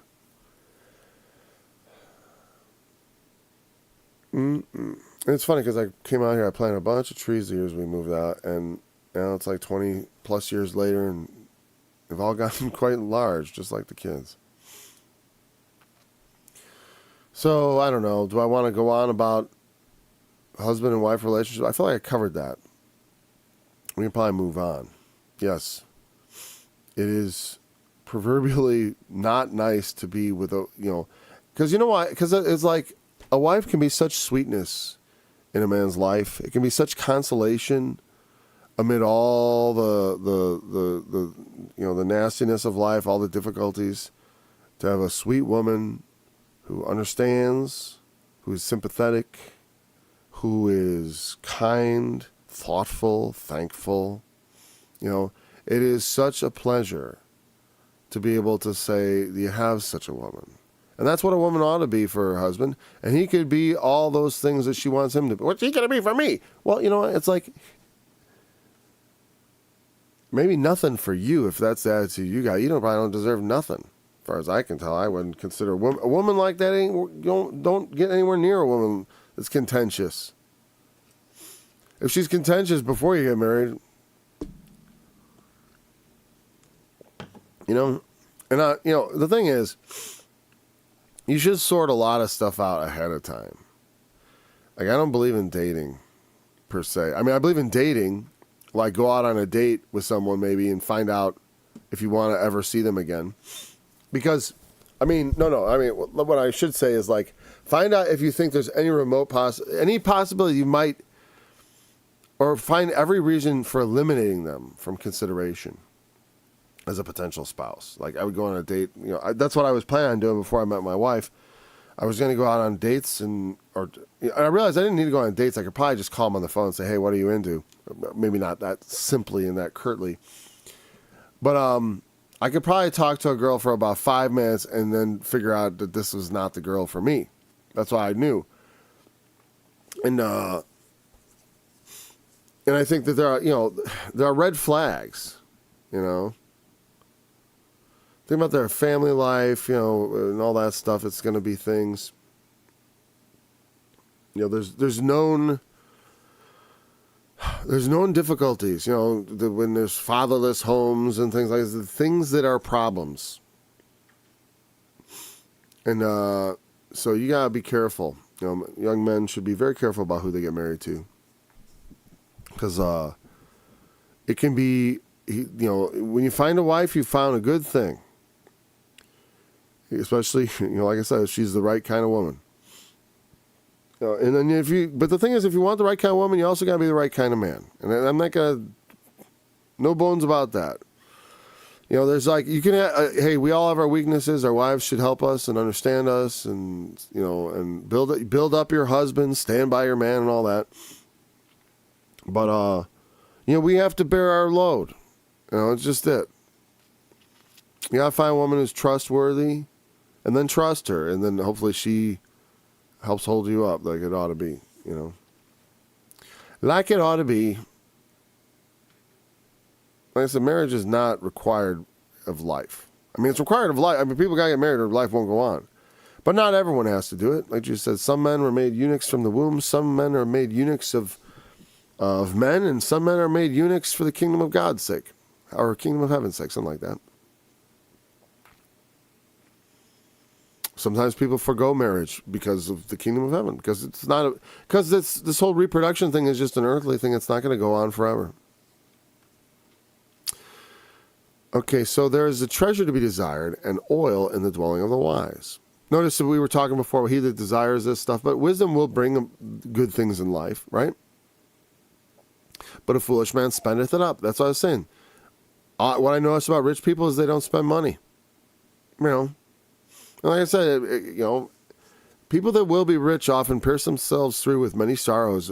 It's funny because I came out here, I planted a bunch of trees the years we moved out, and now it's like 20 plus years later, and They've all gotten quite large, just like the kids. So, I don't know. Do I want to go on about husband and wife relationship? I feel like I covered that. We can probably move on. Yes. It is proverbially not nice to be with a, because you know why? Because it's like a wife can be such sweetness in a man's life. It can be such consolation amid all the nastiness of life, all the difficulties, to have a sweet woman who understands, who is sympathetic, who is kind, thoughtful, thankful. It is such a pleasure to be able to say you have such a woman. And that's what a woman ought to be for her husband. And he could be all those things that she wants him to be. What's he going to be for me? Well, it's like, maybe nothing for you if that's the attitude you got. You probably don't deserve nothing. As far as I can tell, I wouldn't consider a woman like that. Don't get anywhere near a woman that's contentious. If she's contentious before you get married, the thing is, you should sort a lot of stuff out ahead of time. Like, I don't believe in dating, per se. I mean, I believe in dating, like go out on a date with someone maybe and find out if you want to ever see them again. Because, what I should say is, like, find out if you think there's any any possibility you might, or find every reason for eliminating them from consideration as a potential spouse. Like, I would go on a date, that's what I was planning on doing before I met my wife. I was going to go out on dates, and I realized I didn't need to go on dates. I could probably just call them on the phone and say, hey, what are you into? Maybe not that simply and that curtly. But I could probably talk to a girl for about 5 minutes and then figure out that this was not the girl for me. That's why I knew. And I think that there are red flags, Think about their family life, and all that stuff. It's going to be things. There's known difficulties. When there's fatherless homes and things like that, things that are problems. And so you gotta be careful. Young men should be very careful about who they get married to, because it can be. When you find a wife, you found a good thing. Especially, like I said, if she's the right kind of woman. And then but the thing is, if you want the right kind of woman, you also got to be the right kind of man. And I'm not gonna, no bones about that. There's like, you can, hey, we all have our weaknesses. Our wives should help us and understand us, and and build up your husband, stand by your man, and all that. But we have to bear our load. It's just it. You gotta find a woman who's trustworthy, and then trust her, and then hopefully she helps hold you up like it ought to be, Like it ought to be. Like I said, marriage is not required of life. I mean, it's required of life. I mean, people gotta get married or life won't go on. But not everyone has to do it. Like you said, some men were made eunuchs from the womb. Some men are made eunuchs of men, and some men are made eunuchs for the kingdom of God's sake, or kingdom of heaven's sake, something like that. Sometimes people forgo marriage because of the kingdom of heaven, because this whole reproduction thing is just an earthly thing. It's not going to go on forever. Okay, so there is a treasure to be desired and oil in the dwelling of the wise. Notice that we were talking before, he that desires this stuff, but wisdom will bring good things in life, right? But a foolish man spendeth it up. That's what I was saying. What I notice about rich people is they don't spend money. Like I said, people that will be rich often pierce themselves through with many sorrows.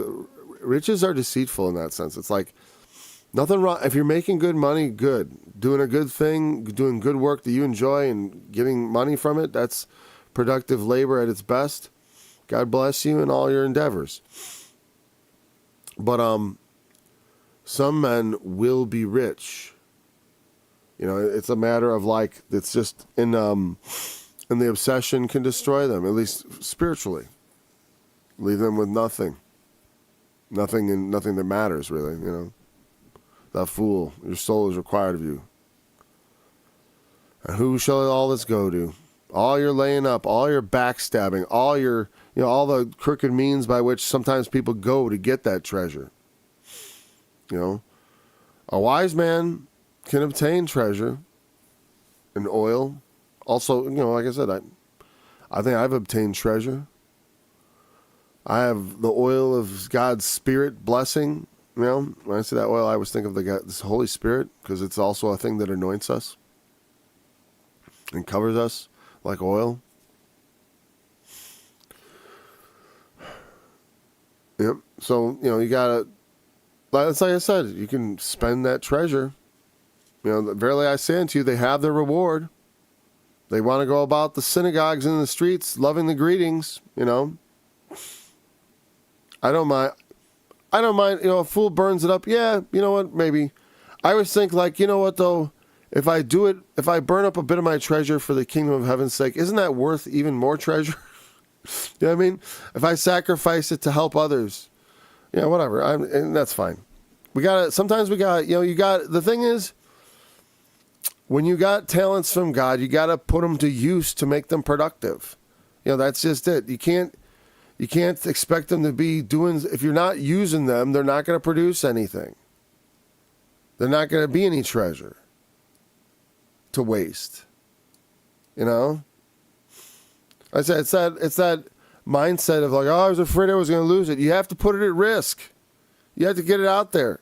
Riches are deceitful in that sense. It's like nothing wrong. If you're making good money, good. Doing a good thing, doing good work that you enjoy and getting money from it, that's productive labor at its best. God bless you in all your endeavors. But some men will be rich. It's a matter of like, it's just and the obsession can destroy them, at least spiritually. Leave them with nothing. Nothing that matters, really, That fool, your soul is required of you. And who shall all this go to? All your laying up, all your backstabbing, all your, all the crooked means by which sometimes people go to get that treasure. A wise man can obtain treasure and oil. Also, like I said, I think I've obtained treasure. I have the oil of God's Spirit blessing. When I say that oil, I always think of this Holy Spirit, because it's also a thing that anoints us and covers us like oil. Yep. So, you gotta, like I said, you can spend that treasure. Verily I say unto you, they have their reward. They want to go about the synagogues and the streets, loving the greetings, I don't mind. A fool burns it up. Yeah, you know what? Maybe. I always think, what, though? If I burn up a bit of my treasure for the kingdom of heaven's sake, isn't that worth even more treasure? You know what I mean? If I sacrifice it to help others, whatever. And that's fine. Sometimes the thing is, when you got talents from God, you got to put them to use to make them productive. That's just it. You can't expect them to be doing, if you're not using them, they're not going to produce anything. They're not going to be any treasure to waste. I said, it's that mindset of I was afraid I was going to lose it. You have to put it at risk. You have to get it out there.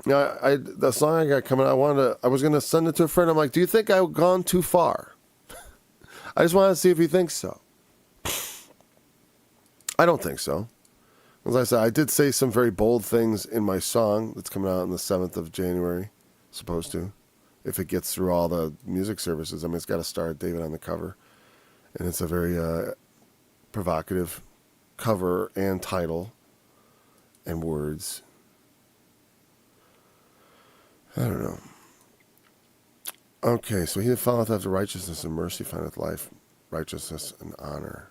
The song I got coming out, I was going to send it to a friend. I'm like, do you think I've gone too far? I just wanted to see if he thinks so. I don't think so. As I said, I did say some very bold things in my song that's coming out on the 7th of January. Supposed to. If it gets through all the music services. It's got a star of David on the cover. And it's a very provocative cover and title and words. I don't know. Okay, so he that followeth after righteousness and mercy findeth life, righteousness and honor.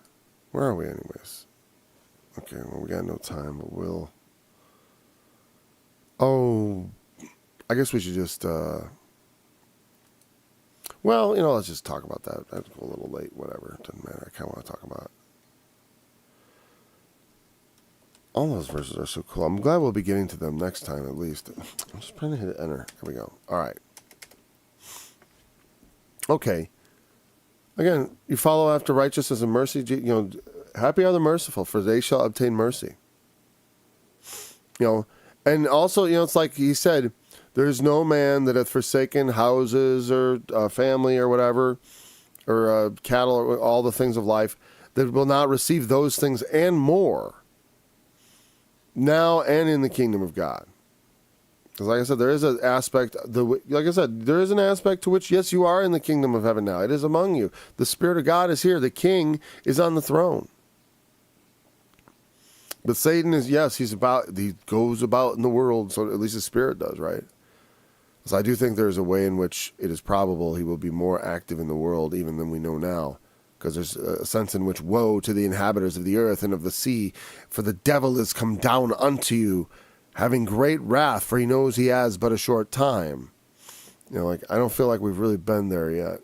Where are we anyways? Okay, well, we got no time, but we'll... Oh, I guess we should just... Well, let's just talk about that. I'd go a little late, whatever. It doesn't matter. I kind of want to talk about it. All those verses are so cool. I'm glad we'll be getting to them next time, at least. I'm just trying to hit enter. Here we go. All right. Okay. Again, you follow after righteousness and mercy. Happy are the merciful, for they shall obtain mercy. And also, it's like he said, there's no man that hath forsaken houses or family or whatever, or cattle, or all the things of life, that will not receive those things and more, now and in the kingdom of God. Because like I said, there is an aspect, there is an aspect to which, yes, you are in the kingdom of heaven now. It is among you. The Spirit of God is here. The King is on the throne. But Satan is, yes, he goes about in the world, so at least his spirit does, right? So I do think there's a way in which it is probable he will be more active in the world even than we know now. Because there's a sense in which, woe to the inhabitants of the earth and of the sea, for the devil is come down unto you, having great wrath, for he knows he has but a short time. I don't feel like we've really been there yet.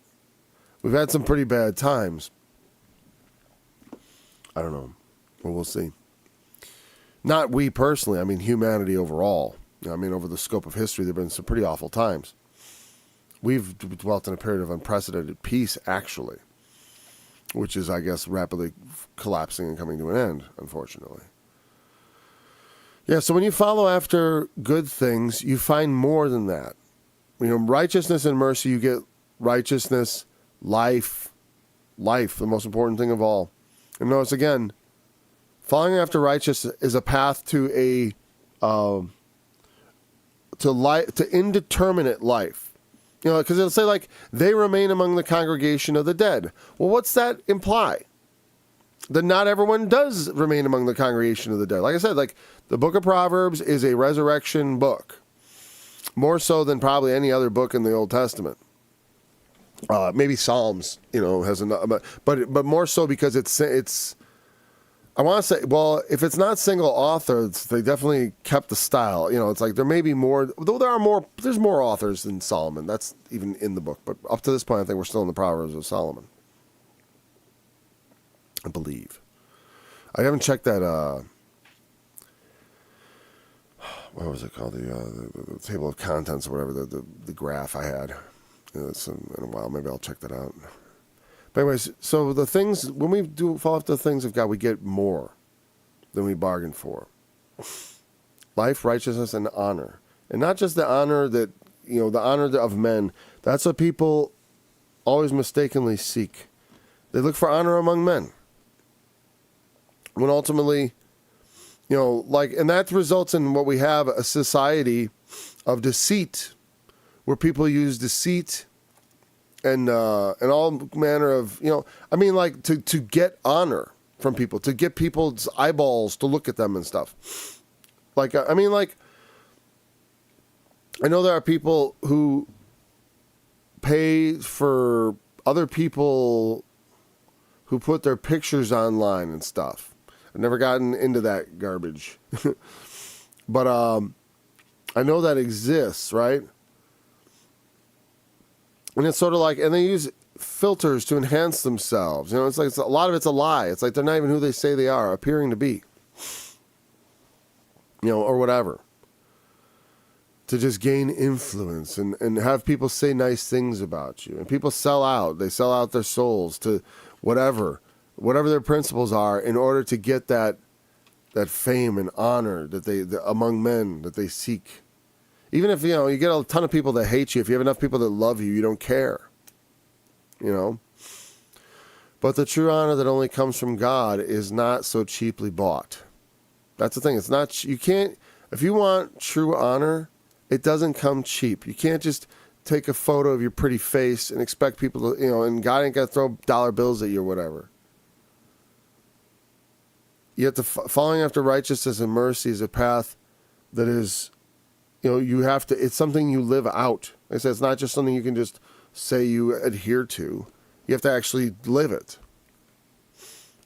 We've had some pretty bad times. I don't know. Well, we'll see. Not we personally, I mean humanity overall. Over the scope of history, there have been some pretty awful times. We've dwelt in a period of unprecedented peace, actually, which is, I guess, rapidly collapsing and coming to an end, unfortunately. Yeah, so when you follow after good things, you find more than that. Righteousness and mercy, you get righteousness, life, the most important thing of all. And notice again, following after righteousness is a path to to indeterminate life. Because it'll say they remain among the congregation of the dead. Well, what's that imply? That not everyone does remain among the congregation of the dead. Like I said, the book of Proverbs is a resurrection book. More so than probably any other book in the Old Testament. Maybe Psalms, has another, but more so because it's I want to say, well, if it's not single authors, they definitely kept the style. You know, it's like there may be more, though there's more authors than Solomon. That's even in the book. But up to this point, I think we're still in the Proverbs of Solomon. I believe. I haven't checked that, what was it called? The table of contents or whatever, the graph I had. It's in a while. Maybe I'll check that out. But anyways, so the things, when we do fall after the things of God, we get more than we bargained for. Life, righteousness, and honor. And not just the honor that, the honor of men. That's what people always mistakenly seek. They look for honor among men. When ultimately, and that results in what we have, a society of deceit, where people use deceit and all manner of, to get honor from people, to get people's eyeballs to look at them and stuff. I know there are people who pay for other people who put their pictures online and stuff. I've never gotten into that garbage. But I know that exists, right? And it's sort of like, and they use filters to enhance themselves. It's like a lot of it's a lie. It's like they're not even who they say they are, appearing to be. Or whatever. To just gain influence and have people say nice things about you. And people sell out. They sell out their souls to whatever their principles are, in order to get that fame and honor that among men that they seek. Even if, you get a ton of people that hate you, if you have enough people that love you, you don't care. But the true honor that only comes from God is not so cheaply bought. That's the thing. It's not, you can't, if you want true honor, it doesn't come cheap. You can't just take a photo of your pretty face and expect people to, and God ain't going to throw dollar bills at you or whatever. You have to, following after righteousness and mercy is a path that is, you have to, it's something you live out. Like I said, it's not just something you can just say you adhere to. You have to actually live it.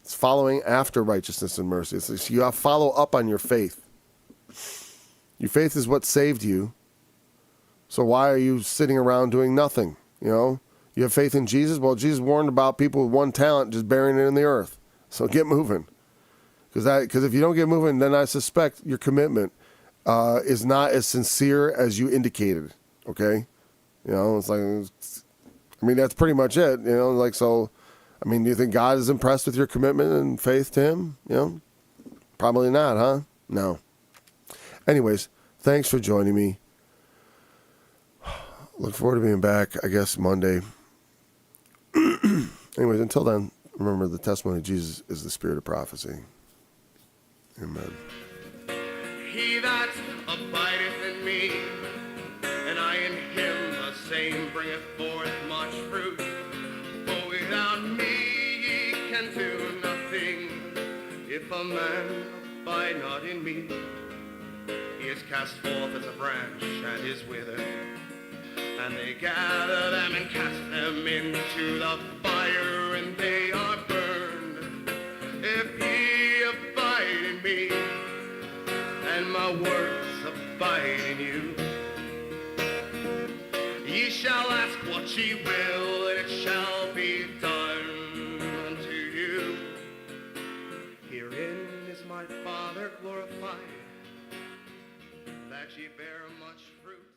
It's following after righteousness and mercy. It's you have to follow up on your faith. Your faith is what saved you. So why are you sitting around doing nothing? You have faith in Jesus? Well, Jesus warned about people with one talent just burying it in the earth. So get moving. Because if you don't get moving, then I suspect your commitment is not as sincere as you indicated. Okay? It's like, that's pretty much it. Do you think God is impressed with your commitment and faith to him? Probably not, huh? No. Anyways, thanks for joining me. Look forward to being back, I guess, Monday. Anyways, until then, remember the testimony of Jesus is the spirit of prophecy. Amen. He that abideth in me, and I in him, the same bringeth forth much fruit. For without me ye can do nothing. If a man abide not in me, he is cast forth as a branch and is withered. And they gather them and cast them into the fire, and they are burned. If ye abide in me, and my words abide in you, ye shall ask what ye will, and it shall be done unto you. Herein is my Father glorified, that ye bear much fruit.